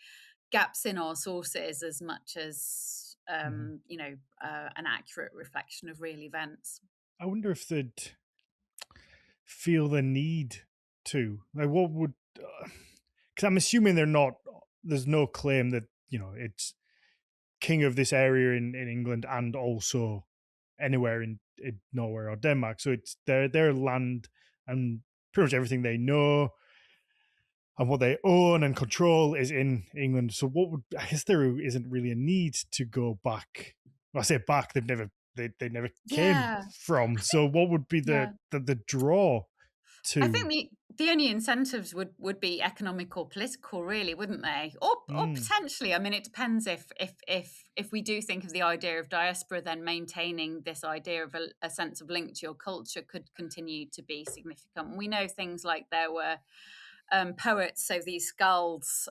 gaps in our sources as much as, an accurate reflection of real events. I wonder if they'd feel the need to, like, what would, because I'm assuming there's no claim that, it's king of this area in England and also anywhere in Norway or Denmark. So it's their land and pretty much everything they know and what they own and control is in England. So I guess there isn't really a need to go back. Well, I say back, they never came from. So what would be the draw to? I think the only incentives would be economic or political, really, wouldn't they? Or potentially, I mean, it depends if we do think of the idea of diaspora, then maintaining this idea of a sense of link to your culture could continue to be significant. We know things like there were poets, so these skalds,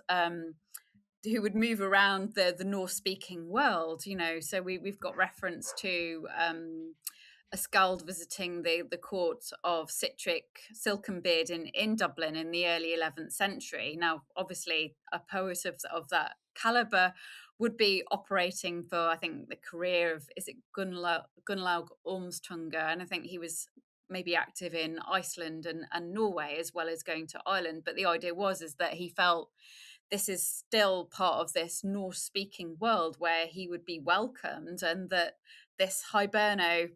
who would move around the Norse-speaking world, so we've got reference to a skald visiting the court of Sitrick Silkenbeard in Dublin in the early 11th century. Now, obviously, a poet of that caliber would be operating for, I think, the career of, is it Gunnlaug Ormstunga? And I think he was maybe active in Iceland and Norway as well as going to Ireland. But the idea is that he felt this is still part of this Norse-speaking world where he would be welcomed, and that this Hiberno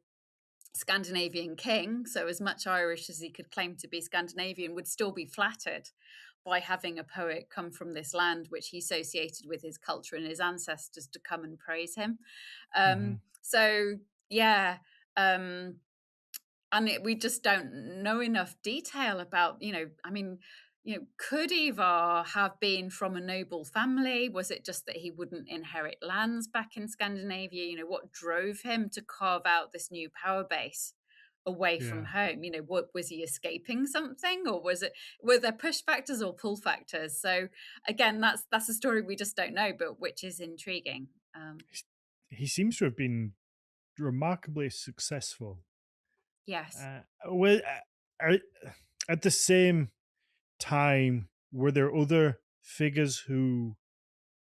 Scandinavian king, so as much Irish as he could claim to be Scandinavian, would still be flattered by having a poet come from this land which he associated with his culture and his ancestors to come and praise him. So, yeah. And we just don't know enough detail about, could Ivar have been from a noble family? Was it just that he wouldn't inherit lands back in Scandinavia? What drove him to carve out this new power base away from home? What was he escaping something, or were there push factors or pull factors? So again, that's a story we just don't know, but which is intriguing. He seems to have been remarkably successful. Yes. At the same time, were there other figures who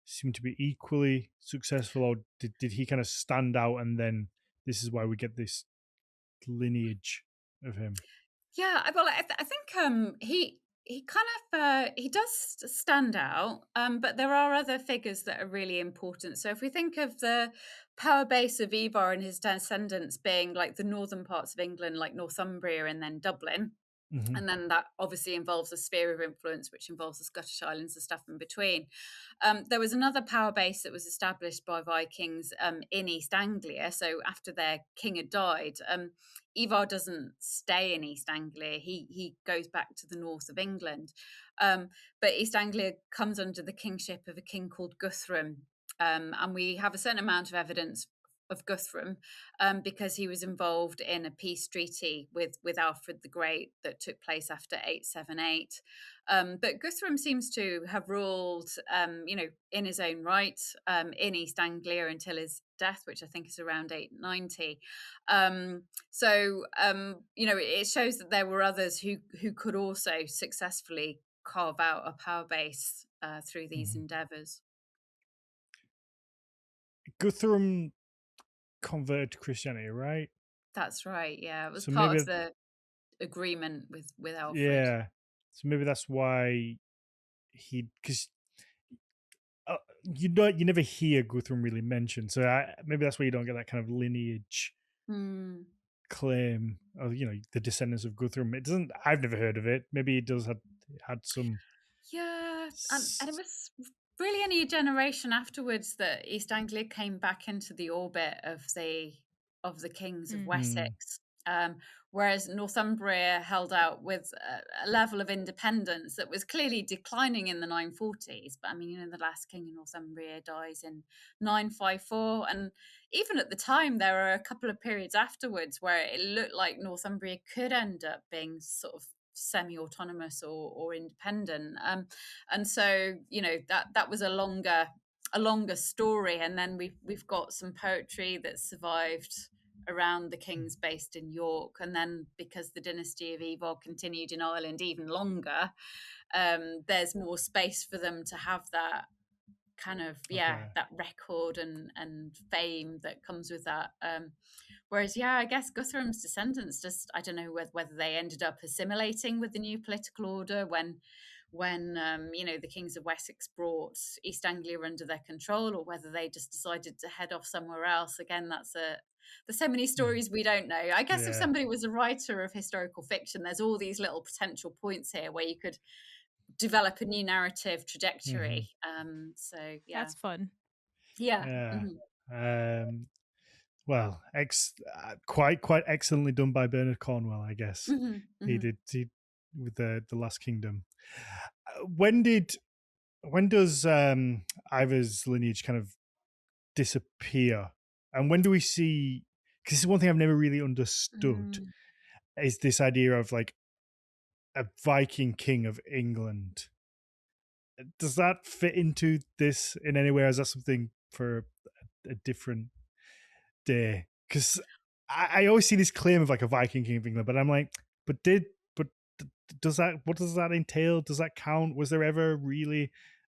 seemed to be equally successful, or did he kind of stand out, and then this is why we get this lineage of him? Yeah, well, I think he kind of he does stand out, but there are other figures that are really important. So if we think of the power base of Ivar and his descendants being like the northern parts of England, like Northumbria and then Dublin, and then that obviously involves a sphere of influence, which involves the Scottish Islands and stuff in between. There was another power base that was established by Vikings in East Anglia. So after their king had died, Ivar doesn't stay in East Anglia. He goes back to the north of England. But East Anglia comes under the kingship of a king called Guthrum. And we have a certain amount of evidence of Guthrum because he was involved in a peace treaty with Alfred the Great that took place after 878. But Guthrum seems to have ruled, in his own right in East Anglia until his death, which I think is around 890. It shows that there were others who could also successfully carve out a power base through these endeavors. Guthrum converted to Christianity, right? That's right. Yeah, it was part of the agreement with Alfred. Yeah, so maybe that's why because you never hear Guthrum really mentioned. So maybe that's why you don't get that kind of lineage claim of, the descendants of Guthrum. It doesn't. I've never heard of it. Maybe it does had some. Yeah, and it was really only a generation afterwards that East Anglia came back into the orbit of the kings of Wessex. Whereas Northumbria held out with a level of independence that was clearly declining in the 940s. But I mean, the last king of Northumbria dies in 954. And even at the time, there were a couple of periods afterwards where it looked like Northumbria could end up being sort of semi-autonomous or independent. And so, that was a longer story. And then we've got some poetry that survived around the kings based in York, and then because the dynasty of Ivar continued in Ireland even longer, there's more space for them to have that kind of that record and fame that comes with that. Whereas I guess Guthrum's descendants just, I don't know whether they ended up assimilating with the new political order when the kings of Wessex brought East Anglia under their control, or whether they just decided to head off somewhere else. Again, there's so many stories we don't know. I guess if somebody was a writer of historical fiction, there's all these little potential points here where you could develop a new narrative trajectory. So That's fun. Yeah. Well, quite excellently done by Bernard Cornwell, I guess. He did with the Last Kingdom. When does Ivar's lineage kind of disappear, and when do we see? Because this is one thing I've never really understood is this idea of like a Viking king of England. Does that fit into this in any way, or is that something for a different day? Because I always see this claim of like a Viking king of England, but I'm like, what does that entail? Does that count? Was there ever really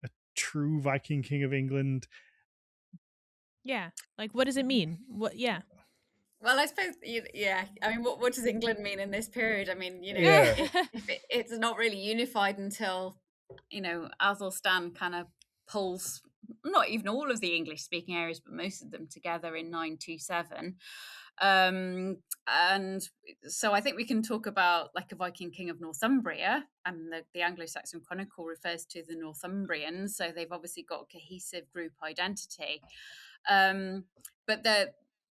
a true Viking king of England? Yeah, like what does it mean? What? Yeah. Well, I suppose, I mean, what does England mean in this period? I mean, it's not really unified until, Athelstan kind of pulls not even all of the English-speaking areas, but most of them together in 927. And so I think we can talk about like a Viking king of Northumbria, and the Anglo-Saxon Chronicle refers to the Northumbrians, so they've obviously got a cohesive group identity. But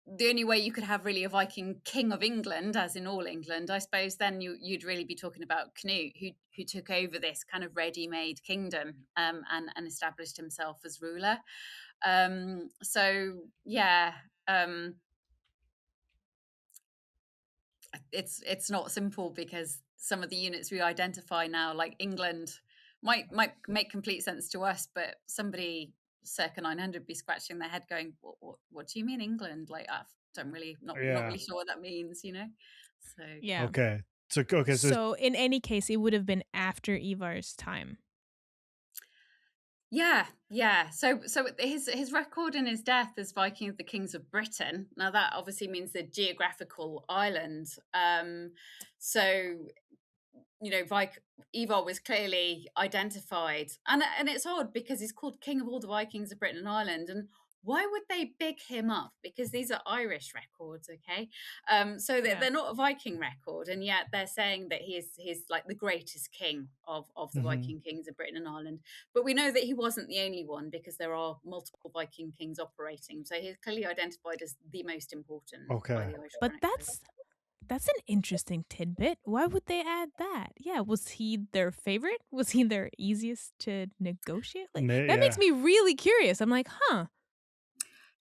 the only way you could have really a Viking king of England, as in all England, I suppose, then you'd really be talking about Canute, who took over this kind of ready-made kingdom and established himself as ruler. It's not simple, because some of the units we identify now, like England, might make complete sense to us, but somebody circa 900 be scratching their head going, what do you mean England? Like, not really sure what that means, So yeah. Okay. So in any case, it would have been after Ivar's time. Yeah. So his record in his death as Viking of the Kings of Britain. Now that obviously means the geographical island. Ivar was clearly identified, and it's odd because he's called King of all the Vikings of Britain and Ireland, and why would they big him up? Because these are Irish records, okay? So they're not a Viking record, and yet they're saying that he's like the greatest king of the Viking kings of Britain and Ireland. But we know that he wasn't the only one, because there are multiple Viking kings operating. So he's clearly identified as the most important by the Irish But chroniclers. that's an interesting tidbit. Why would they add that? Yeah, was he their favorite? Was he their easiest to negotiate? Like, that makes me really curious. I'm like, huh.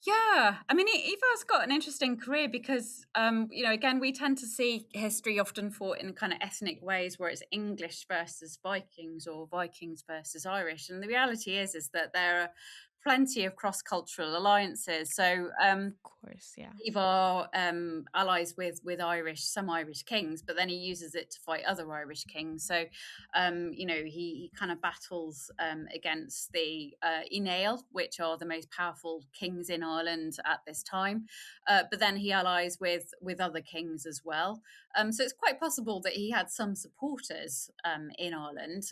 Yeah, I mean, Ivar's got an interesting career because, again, we tend to see history often fought in kind of ethnic ways, where it's English versus Vikings or Vikings versus Irish. And the reality is that there are plenty of cross-cultural alliances. So, of course, yeah. Ivar allies with some Irish kings, but then he uses it to fight other Irish kings. So, he kind of battles against the Ineal, which are the most powerful kings in Ireland at this time. But then he allies with other kings as well. So it's quite possible that he had some supporters in Ireland.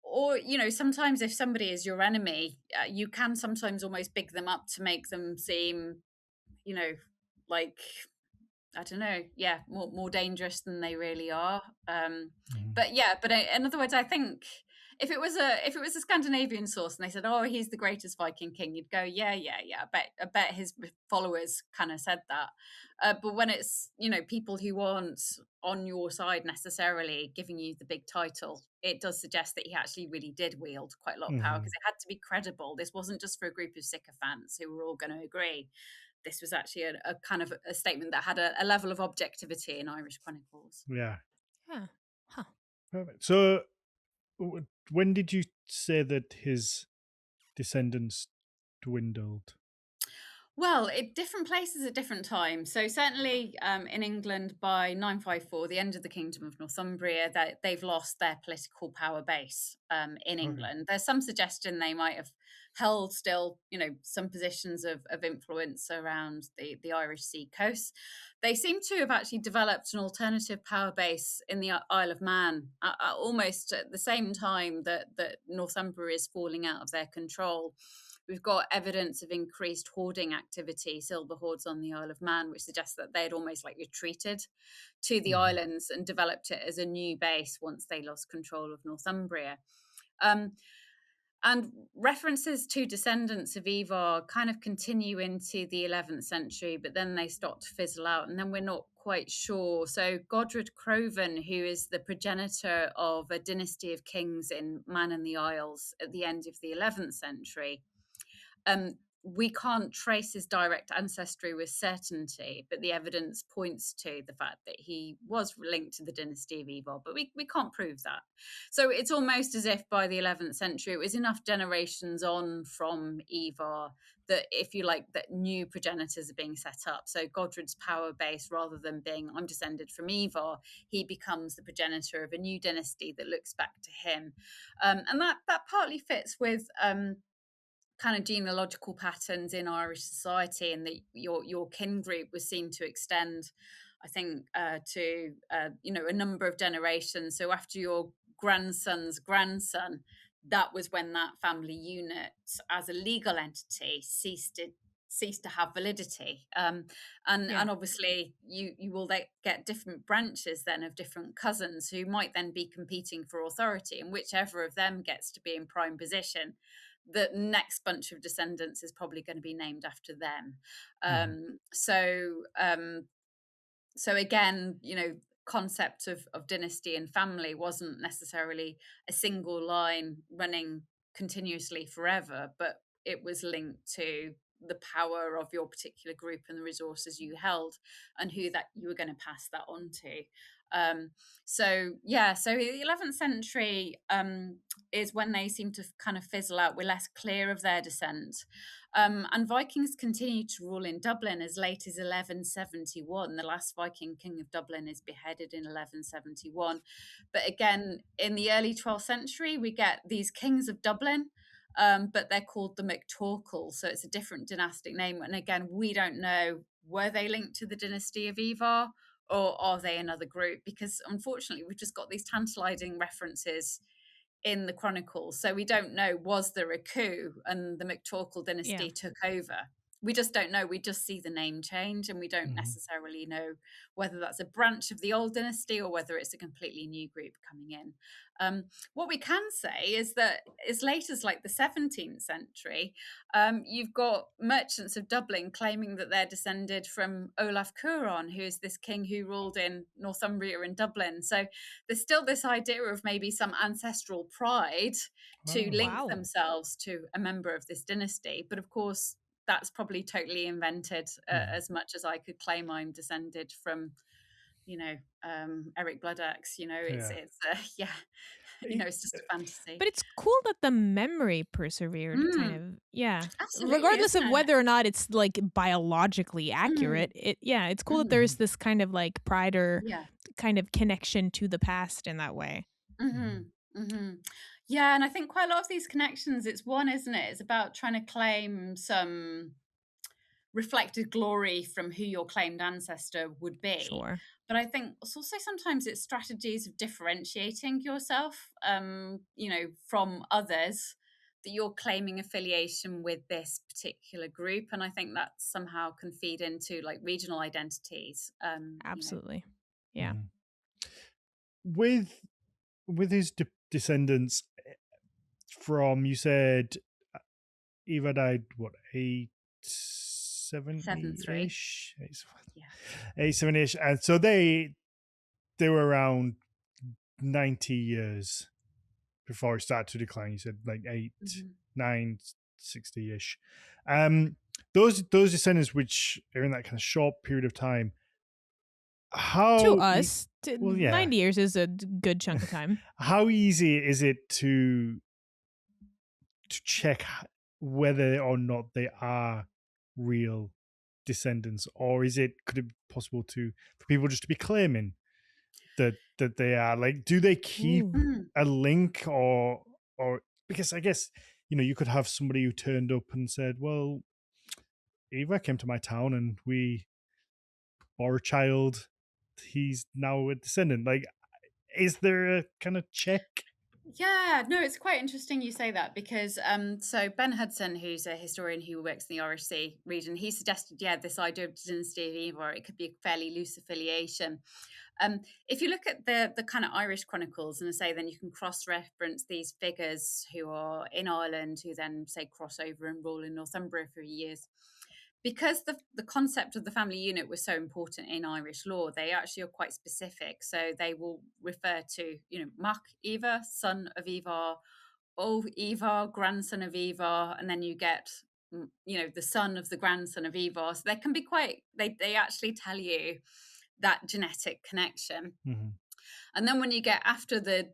Or, sometimes if somebody is your enemy, you can sometimes almost big them up to make them seem, like, I don't know, more dangerous than they really are. But in other words, I think if it was a Scandinavian source and they said, "Oh, he's the greatest Viking king," you'd go, "Yeah. I bet his followers kind of said that." But when it's people who aren't on your side necessarily giving you the big title, it does suggest that he actually really did wield quite a lot of power, because it had to be credible. This wasn't just for a group of sycophants who were all going to agree. This was actually a kind of a statement that had a level of objectivity in Irish chronicles. Yeah. Huh. Perfect. So when did you say that his descendants dwindled? Well, at different places at different times. So certainly in England by 954, the end of the Kingdom of Northumbria, that they've lost their political power base in England. There's some suggestion they might have held still, some positions of influence around the Irish sea coast. They seem to have actually developed an alternative power base in the Isle of Man almost at the same time that Northumbria is falling out of their control. We've got evidence of increased hoarding activity, silver hoards on the Isle of Man, which suggests that they had almost like retreated to the islands and developed it as a new base once they lost control of Northumbria. And references to descendants of Ivar kind of continue into the 11th century, but then they start to fizzle out, and then we're not quite sure. So Godred Crovan, who is the progenitor of a dynasty of kings in Man and the Isles at the end of the 11th century, we can't trace his direct ancestry with certainty, but the evidence points to the fact that he was linked to the dynasty of Ivar, but we can't prove that. So it's almost as if by the 11th century, it was enough generations on from Ivar that, if you like, that new progenitors are being set up. So Godred's power base, rather than being, I'm descended from Ivar, he becomes the progenitor of a new dynasty that looks back to him. And that partly fits with kind of genealogical patterns in Irish society, and that your kin group was seen to extend, I think, to a number of generations. So after your grandson's grandson, that was when that family unit, as a legal entity, ceased to have validity. And obviously you will get different branches then of different cousins who might then be competing for authority, and whichever of them gets to be in prime position, the next bunch of descendants is probably going to be named after them. So again, concept of dynasty and family wasn't necessarily a single line running continuously forever, but it was linked to the power of your particular group and the resources you held and who that you were going to pass that on to. So the 11th century is when they seem to kind of fizzle out. We're less clear of their descent. And Vikings continue to rule in Dublin as late as 1171. The last Viking king of Dublin is beheaded in 1171. But again, in the early 12th century, we get these kings of Dublin, but they're called the MacTorcal. So it's a different dynastic name. And again, we don't know, were they linked to the dynasty of Ivar, or are they another group? Because unfortunately, we've just got these tantalizing references in the chronicles. So we don't know, was there a coup and the MacTorcal dynasty took over? We just don't know. We just see the name change, and we don't necessarily know whether that's a branch of the old dynasty or whether it's a completely new group coming in. What we can say is that as late as like the 17th century, you've got merchants of Dublin claiming that they're descended from Olaf Cuaran, who is this king who ruled in Northumbria and Dublin. So there's still this idea of maybe some ancestral pride to link themselves to a member of this dynasty. But of course, that's probably totally invented, as much as I could claim I'm descended from, Eric Bloodaxe. It's just a fantasy. But it's cool that the memory persevered, kind of. Yeah. Absolutely, Regardless of isn't it? whether or not it's like biologically accurate, it's cool that there's this kind of like pride or kind of connection to the past in that way. Yeah, and I think quite a lot of these connections, it's one, isn't it? It's about trying to claim some reflected glory from who your claimed ancestor would be. Sure. But I think also sometimes it's strategies of differentiating yourself, from others you're claiming affiliation with this particular group, and I think that somehow can feed into like regional identities. Absolutely, yeah. With his descendants from, you said Ivar died what, 870-ish? 870-ish, and so they were around 90 years before it started to decline. You said like 960-ish. Those descendants which are in that kind of short period of time, how to us 90 years is a good chunk of time. How easy is it to check whether or not they are real descendants, or could it be possible for people just to be claiming that they are? Like, do they keep a link, or because I guess, you could have somebody who turned up and said, well, Ivar came to my town and we bore a child, he's now a descendant. Like, is there a kind of check? Yeah, no, it's quite interesting you say that, because so Ben Hudson, who's a historian who works in the Irish Sea region, he suggested, this idea of dynasty of Ivar, it could be a fairly loose affiliation. If you look at the kind of Irish chronicles, and say then you can cross-reference these figures who are in Ireland, who then say cross over and rule in Northumbria for years. Because the concept of the family unit was so important in Irish law, they actually are quite specific. So they will refer to, Mac Ivar, son of Ivar, O Ivar, grandson of Ivar, and then you get, the son of the grandson of Ivar. So they can be quite, they actually tell you that genetic connection. Mm-hmm. And then when you get after the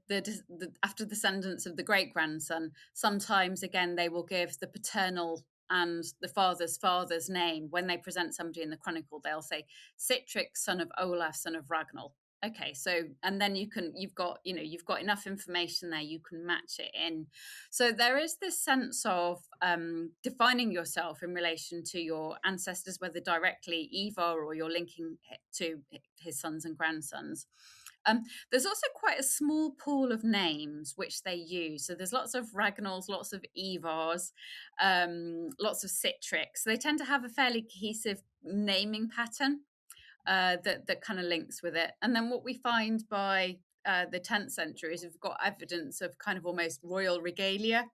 after descendants of the great grandson, sometimes again they will give the paternal and the father's name. When they present somebody in the chronicle, they'll say Sitric, son of Olaf, son of Ragnall. Okay, so, and then you've got enough information there, you can match it in. So there is this sense of defining yourself in relation to your ancestors, whether directly Ivar or you're linking it to his sons and grandsons. There's also quite a small pool of names which they use. So there's lots of Ragnalls, lots of Ivars, lots of Sitrics. So they tend to have a fairly cohesive naming pattern that kind of links with it. And then what we find by the 10th century is we've got evidence of kind of almost royal regalia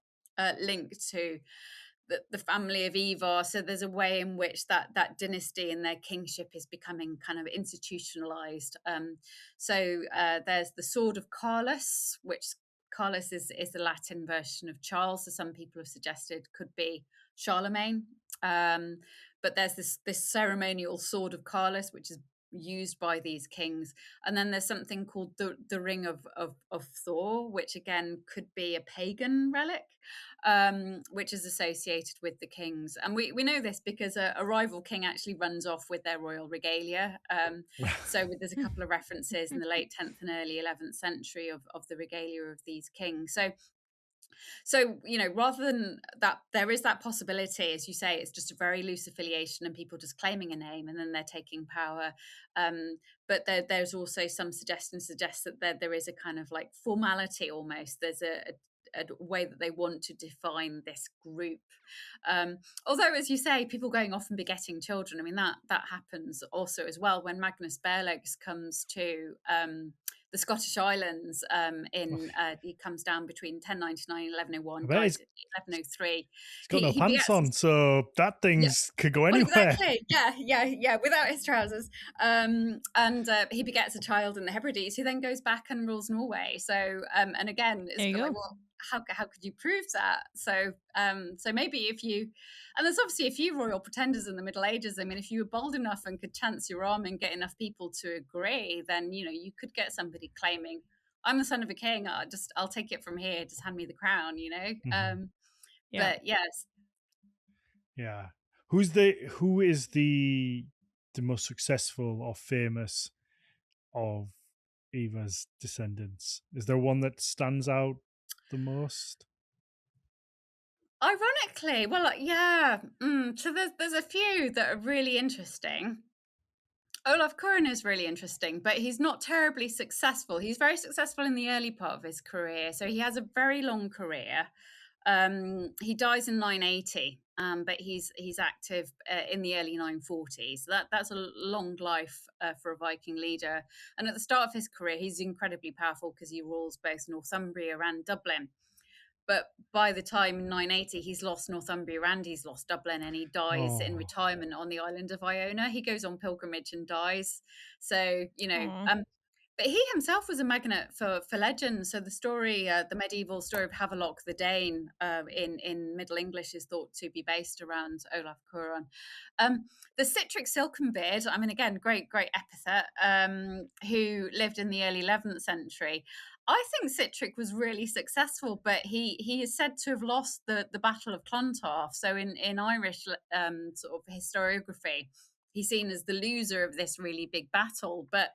linked to the family of Ivar. So there's a way in which that dynasty and their kingship is becoming kind of institutionalized. So there's the sword of Carlos, which Carlos is the Latin version of Charles. So some people have suggested could be Charlemagne. But there's this ceremonial sword of Carlos, which is used by these kings. And then there's something called the ring of Thor, which again could be a pagan relic, which is associated with the kings. And we know this because a rival king actually runs off with their royal regalia. So there's a couple of references in the late 10th and early 11th century of the regalia of these kings. So, rather than that, there is that possibility, as you say, it's just a very loose affiliation and people just claiming a name and then they're taking power. But there's also some suggestions suggest that there is a kind of like formality almost. There's a way that they want to define this group. Although, as you say, people going off and begetting children, I mean, that happens also as well. When Magnus Berlegs comes to the Scottish Islands, he comes down between 1099 and 1101, dies at 1103. He's got no pants on, so that thing's could go anywhere. Well, exactly. Yeah, without his trousers. And he begets a child in the Hebrides, who then goes back and rules Norway. So, and again, it's like, well, how could you prove that? So maybe and there's obviously a few royal pretenders in the Middle Ages. I mean, if you were bold enough and could chance your arm and get enough people to agree, then, you could get somebody claiming, I'm the son of a king, I'll take it from here, just hand me the crown, Mm-hmm. But yes. Yeah. Who is the most successful or famous of Ivar's descendants? Is there one that stands out the most? Ironically, well, yeah. So there's a few that are really interesting. Olaf Curran is really interesting, but he's not terribly successful. He's very successful in the early part of his career, so he has a very long career. He dies in 980, but he's active in the early 940s. So that's a long life for a Viking leader. And at the start of his career, he's incredibly powerful because he rules both Northumbria and Dublin. But by the time 980, he's lost Northumbria and he's lost Dublin, and he dies in retirement on the island of Iona. He goes on pilgrimage and dies. So, but he himself was a magnet for legends. So the story, the medieval story of Havelok the Dane in Middle English is thought to be based around Olaf Cuaran. The Citric Silkenbeard, I mean, again, great epithet, who lived in the early 11th century. I think Citric was really successful, but he is said to have lost the Battle of Clontarf. So in Irish sort of historiography, he's seen as the loser of this really big battle. But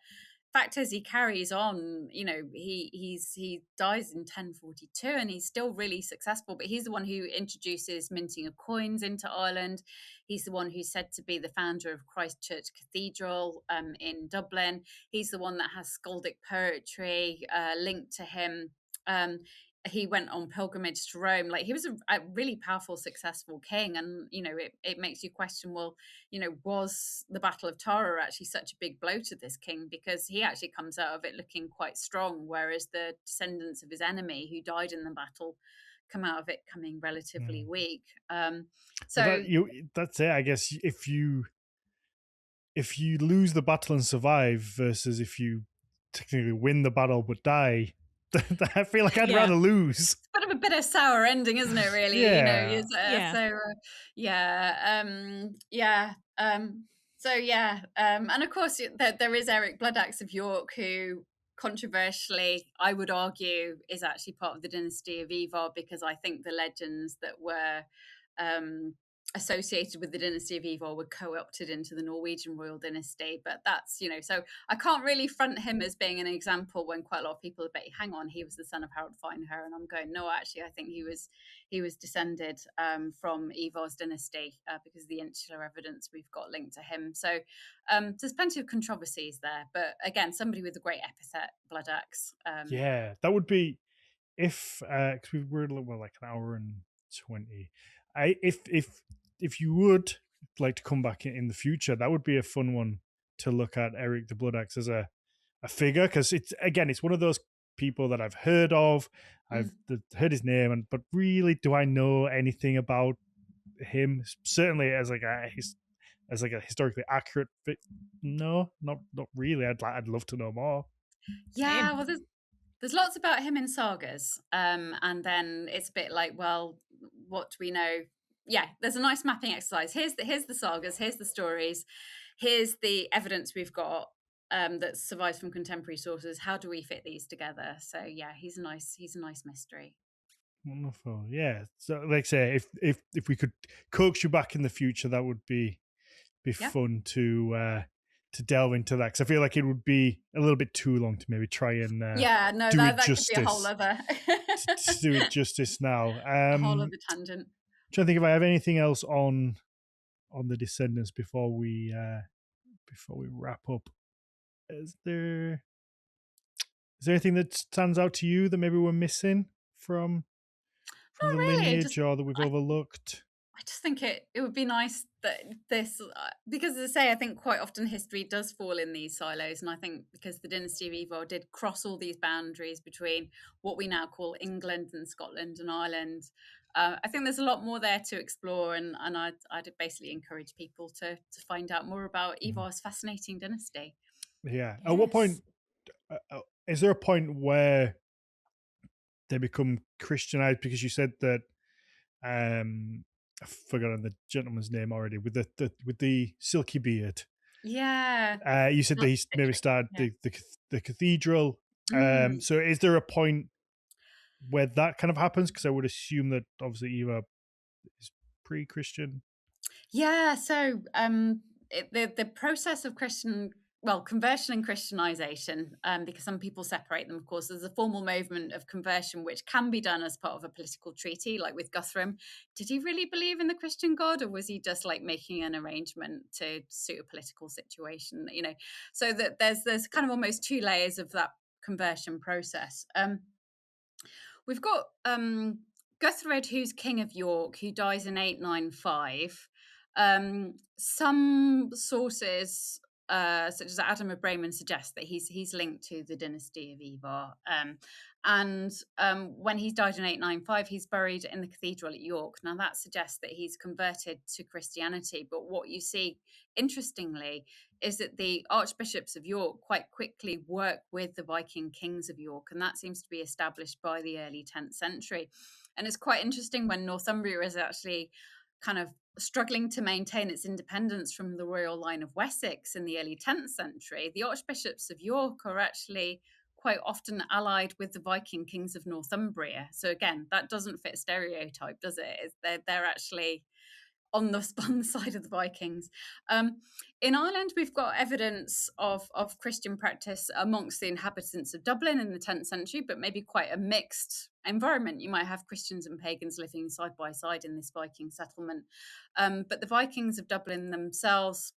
fact is, he carries on. He dies in 1042, and he's still really successful. But he's the one who introduces minting of coins into Ireland. He's the one who's said to be the founder of Christ Church Cathedral in Dublin. He's the one that has skaldic poetry linked to him. He went on pilgrimage to Rome. Like, he was a really powerful, successful king. And, it makes you question, well, was the Battle of Tara actually such a big blow to this king? Because he actually comes out of it looking quite strong, whereas the descendants of his enemy who died in the battle come out of it coming relatively weak. So that's it, I guess. If you lose the battle and survive versus if you technically win the battle but die, I feel like I'd rather lose. It's a bit of a bitter sour ending, isn't it, really? Yeah. And of course there is Eric Bloodaxe of York, who controversially, I would argue, is actually part of the dynasty of Ivar, because I think the legends that were associated with the dynasty of Ivar were co-opted into the Norwegian royal dynasty. But that's, so I can't really front him as being an example when quite a lot of people are betting, hang on, he was the son of Harold Fineher, and I'm going, no, actually I think he was descended from Ivar's dynasty because of the insular evidence we've got linked to him. So there's plenty of controversies there, but again, somebody with a great epithet, Bloodaxe. That would be, if because we were like an hour and 20. If you would like to come back in the future, that would be a fun one to look at, Eric the Bloodaxe as a figure, because it's one of those people that I've heard of. I've heard his name, but really, do I know anything about him? Certainly as like a historically accurate fit. No, not really. I'd love to know more. Yeah, well, there's lots about him in sagas, and then it's a bit like, well, what do we know? Yeah, there's a nice mapping exercise. Here's the sagas, here's the stories, here's the evidence we've got that survives from contemporary sources. How do we fit these together? So yeah, he's a nice mystery. Wonderful. Yeah. So, like I say, if we could coax you back in the future, that would be fun to delve into that, because I feel like it would be a little bit too long to maybe try and that could be a whole other to do it justice now. A whole other tangent. I'm trying to think if I have anything else on the Descendants before we wrap up. Is there anything that stands out to you that maybe we're missing from the lineage, or that we've overlooked? I just think it would be nice that this, because as I say, I think quite often history does fall in these silos, and I think because the dynasty of Ivar did cross all these boundaries between what we now call England and Scotland and Ireland, I think there's a lot more there to explore, and I'd basically encourage people to find out more about Ivar's fascinating dynasty. Yeah. Yes. At what point is there a point where they become Christianized? Because you said that I've forgotten the gentleman's name already, with the silky beard. Yeah. You said that he maybe started the cathedral. So is there a point where that kind of happens? Because I would assume that obviously Ivar is pre-Christian. Yeah. So the process of conversion and Christianization, because some people separate them, of course. There's a formal movement of conversion which can be done as part of a political treaty, like with Guthrum. Did he really believe in the Christian God, or was he just like making an arrangement to suit a political situation? So that there's kind of almost two layers of that conversion process. We've got Guthred, who's king of York, who dies in 895, some sources, such as Adam of Bremen, suggest that he's linked to the dynasty of Ivar. And when he died in 895, he's buried in the cathedral at York. Now, that suggests that he's converted to Christianity. But what you see, interestingly, is that the archbishops of York quite quickly work with the Viking kings of York. And that seems to be established by the early 10th century. And it's quite interesting when Northumbria is actually kind of struggling to maintain its independence from the royal line of Wessex in the early 10th century. The archbishops of York are actually quite often allied with the Viking kings of Northumbria. So again, that doesn't fit stereotype, does it? They're actually on the side of the Vikings. In Ireland, we've got evidence of Christian practice amongst the inhabitants of Dublin in the 10th century, but maybe quite a mixed environment. You might have Christians and pagans living side by side in this Viking settlement. But the Vikings of Dublin themselves,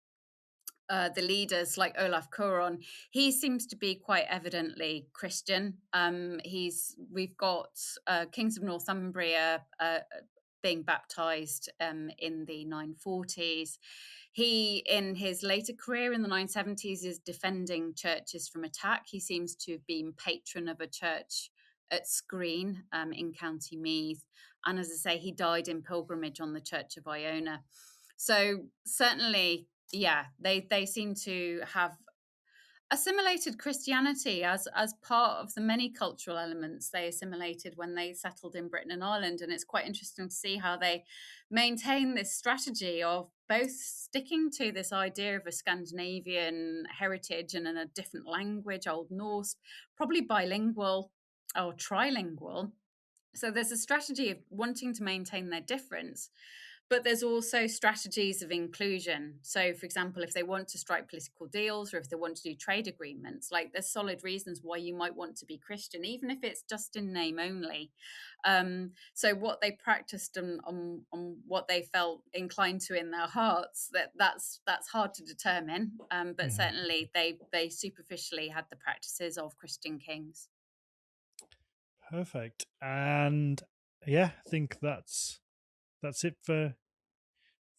the leaders like Olaf Cuaron, he seems to be quite evidently Christian. We've got kings of Northumbria being baptized in the 940s. He, in his later career in the 970s, is defending churches from attack. He seems to have been patron of a church at Screen in County Meath. And as I say, he died in pilgrimage on the Church of Iona. So certainly, yeah, they seem to have assimilated Christianity as part of the many cultural elements they assimilated when they settled in Britain and Ireland. And it's quite interesting to see how they maintain this strategy of both sticking to this idea of a Scandinavian heritage and in a different language, Old Norse, probably bilingual or trilingual. So there's a strategy of wanting to maintain their difference, but there's also strategies of inclusion. So, for example, if they want to strike political deals or if they want to do trade agreements, like there's solid reasons why you might want to be Christian, even if it's just in name only. So what they practiced on what they felt inclined to in their hearts, that's hard to determine. But certainly they superficially had the practices of Christian kings. Perfect. And yeah, I think that's it for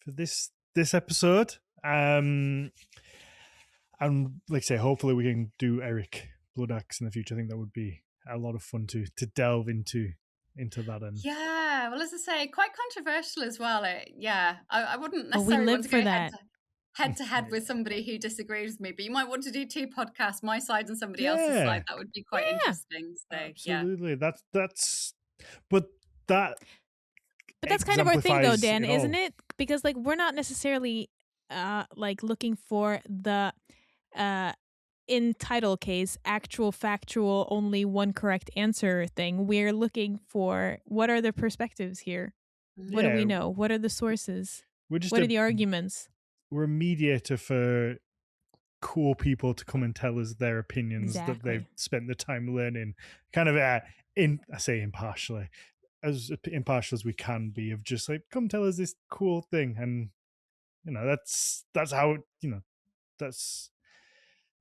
this episode. And like I say, hopefully we can do Eric Bloodaxe in the future. I think that would be a lot of fun to delve into that. And yeah, well, as I say, quite controversial as well. I wouldn't Oh, we necessarily live want to for go that. head to head with somebody who disagrees with me, but you might want to do two podcasts, my side and somebody else's side. That would be quite interesting. So absolutely, that's but that's kind of our thing though, Dan, it all. isn't it? Because like we're not necessarily like looking for the in title case actual factual only one correct answer thing. We're looking for what are the perspectives here? What do we know? What are the sources? What are the arguments? We're a mediator for cool people to come and tell us their opinions that they've spent the time learning, kind of I say impartially, as impartial as we can be, of just like, come tell us this cool thing. And that's how, that's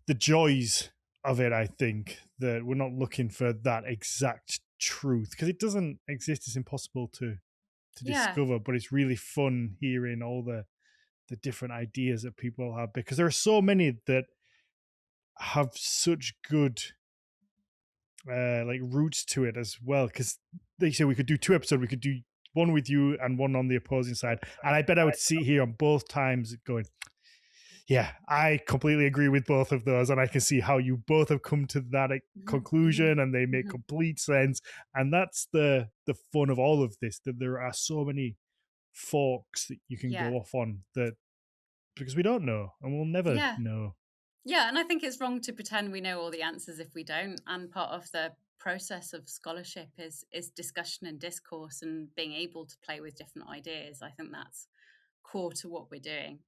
the joys of it. I think that we're not looking for that exact truth because it doesn't exist. It's impossible to discover, but it's really fun hearing all the different ideas that people have, because there are so many that have such good like roots to it as well. Because they say we could do two episodes, we could do one with you and one on the opposing side, and I bet I would sit here on both times going, yeah, I completely agree with both of those, and I can see how you both have come to that conclusion, and they make complete sense. And that's the fun of all of this, that there are so many forks that you can go off on, that because we don't know and we'll never know. Yeah, and I think it's wrong to pretend we know all the answers if we don't. And part of the process of scholarship is discussion and discourse and being able to play with different ideas. I think that's core to what we're doing.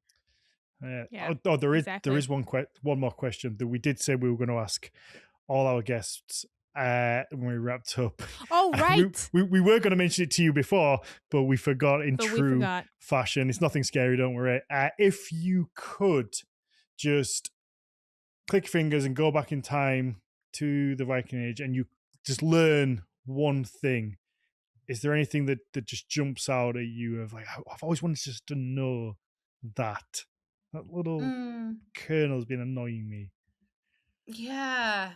There is one more question that we did say we were going to ask all our guests when we wrapped up. Oh, right. We were going to mention it to you before, but we forgot in true fashion. It's nothing scary, don't worry. If you could just click your fingers and go back in time to the Viking Age and you just learn one thing, is there anything that just jumps out at you of like, I've always wanted just to know that little kernel's been annoying me? Yeah.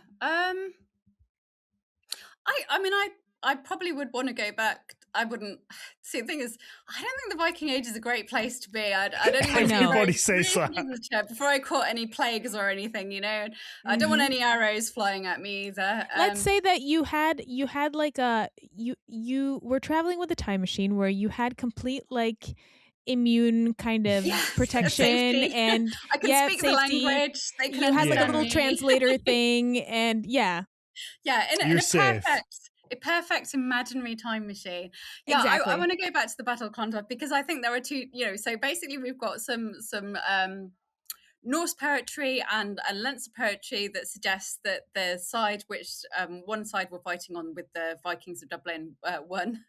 I probably would want to go back. I wouldn't. See, the thing is, I don't think the Viking Age is a great place to be. I'd only want to be Everybody says that. before I caught any plagues or anything, you know. I don't want any arrows flying at me either. Let's say that you had like you were traveling with a time machine where you had complete like immune kind of protection and I can speak safety. the language. They can you had like a little me. translator thing, and in a perfect imaginary time machine. Yeah, exactly. I want to go back to the Battle of Clontarf because I think there are two. You know, so basically we've got some Norse poetry and Leinster poetry that suggests that the side which one side we're fighting on with the Vikings of Dublin won,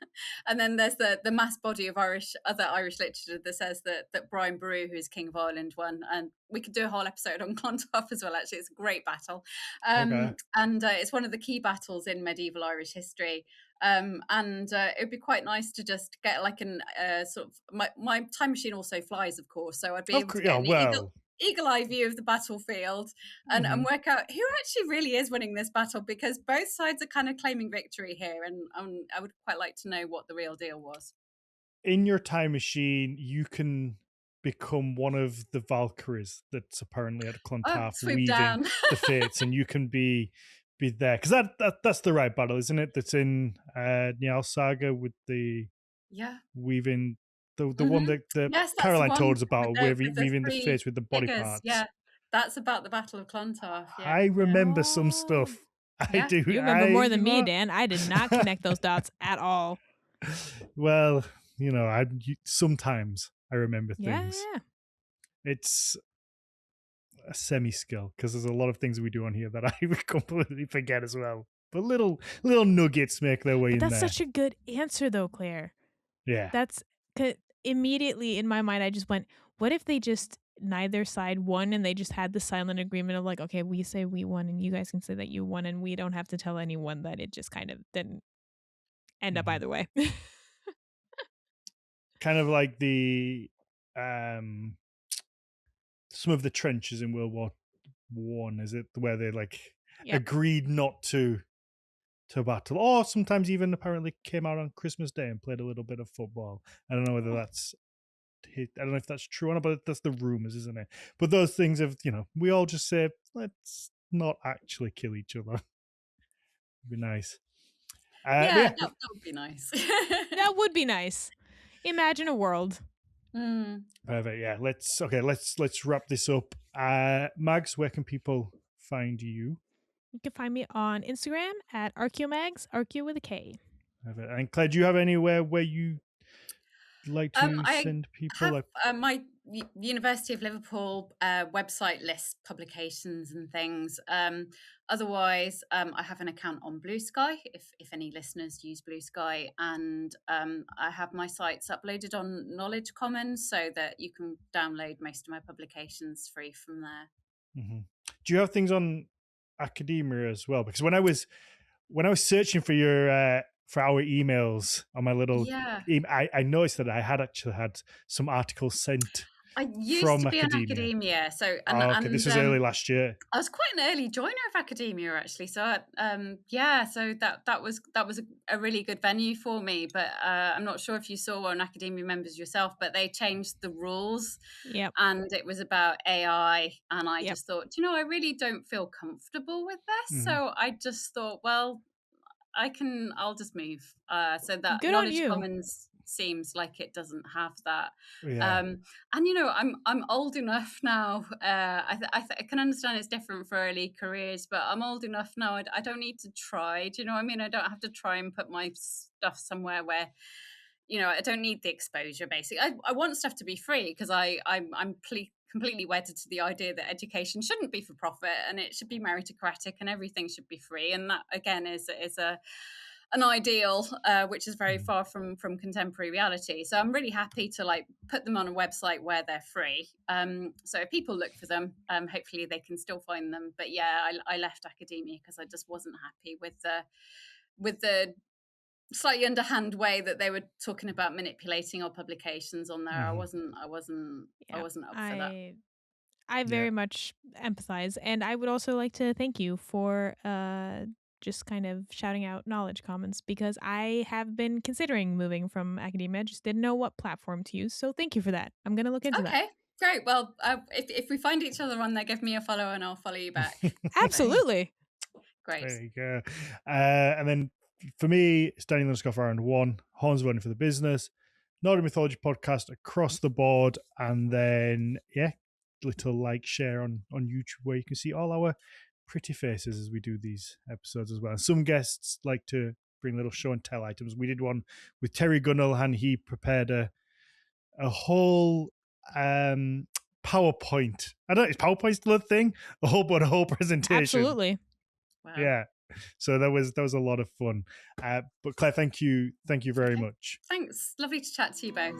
and then there's the mass body of other Irish literature that says that Brian Boru, who is King of Ireland, won. And we could do a whole episode on Clontarf as well. Actually, it's a great battle, and it's one of the key battles in medieval Irish history. And it would be quite nice to just get like an sort of my time machine also flies, of course, so I'd be able to get an eagle-eye view of the battlefield and work out who actually really is winning this battle, because both sides are kind of claiming victory here, and I would quite like to know what the real deal was. In your time machine, you can become one of the Valkyries that's apparently at Clontarf weaving the fates, and you can be there, because that's the right battle, isn't it? That's in Njal Saga with the weaving the one that Caroline told us about, weaving the fates with the body parts. Yeah, that's about the Battle of Clontarf. Yeah. I remember some stuff. I do. You remember more than me, Dan. I did not connect those dots at all. Well, you know, sometimes I remember things. Yeah. It's a semi-skill, because there's a lot of things we do on here that I would completely forget as well. But little nuggets make their way in there. That's such a good answer, though, Claire. Yeah. That's immediately in my mind. I just went, what if they just neither side won and they just had the silent agreement of like, okay, we say we won and you guys can say that you won, and we don't have to tell anyone that it just kind of didn't end up either way. Kind of like the some of the trenches in World War I, is it, where they like agreed not to battle, or sometimes even apparently came out on Christmas Day and played a little bit of football. I don't know whether that's I don't know if that's true or not, but that's the rumors, isn't it? But those things of, you know, we all just say, let's not actually kill each other. It'd be nice. That would be nice. That would be nice. Imagine a world. Perfect. Yeah. Let's wrap this up. Mags, where can people find you? You can find me on Instagram at Archeomags, Archeo with a K. Perfect. And Claire, do you have anywhere where you like to send people? My University of Liverpool website lists publications and things. Otherwise, I have an account on Bluesky if any listeners use Bluesky, and I have my sites uploaded on Knowledge Commons so that you can download most of my publications free from there. Do you have things on academia as well? Because when I was searching for your for our emails on my little I noticed that I had actually had some articles sent. I used to be on academia, so this was early last year. I was quite an early joiner of academia, actually. So so that was a really good venue for me. But I'm not sure if you saw on Academia Members yourself, but they changed the rules. Yep. And it was about AI, and I just thought, you know, I really don't feel comfortable with this. So I just thought, well, I'll just move. So that good Knowledge Commons seems like it doesn't have that. And you know, I'm old enough now. I can understand it's different for early careers, but I'm old enough now. I don't need to try. Do you know what I mean? I don't have to try and put my stuff somewhere where, you know, I don't need the exposure. Basically, I want stuff to be free because I'm completely wedded to the idea that education shouldn't be for profit and it should be meritocratic and everything should be free. And that again is an ideal which is very far from contemporary reality. So I'm really happy to like put them on a website where they're free. So if people look for them, hopefully they can still find them. But yeah, I left academia because I just wasn't happy with the slightly underhand way that they were talking about manipulating our publications on there. I wasn't up for that. I very much empathize, and I would also like to thank you for just kind of shouting out knowledge commons, because I have been considering moving from academia. I just didn't know what platform to use, so thank you for that. I'm going to look into that. Okay, great. Well, if we find each other on there, give me a follow and I'll follow you back. Absolutely. Great. There you go. And then for me, Standing on the Scuff Round 1, Horns Running for the Business, Nordic Mythology podcast across the board, and then, little share on YouTube where you can see all our pretty faces as we do these episodes as well. And some guests like to bring little show and tell items. We did one with Terry Gunnell, and he prepared a whole PowerPoint. I don't know, is PowerPoint still a thing? A whole presentation. Absolutely. Wow. Yeah. So that was a lot of fun. But Claire, thank you very much. Thanks. Lovely to chat to you both.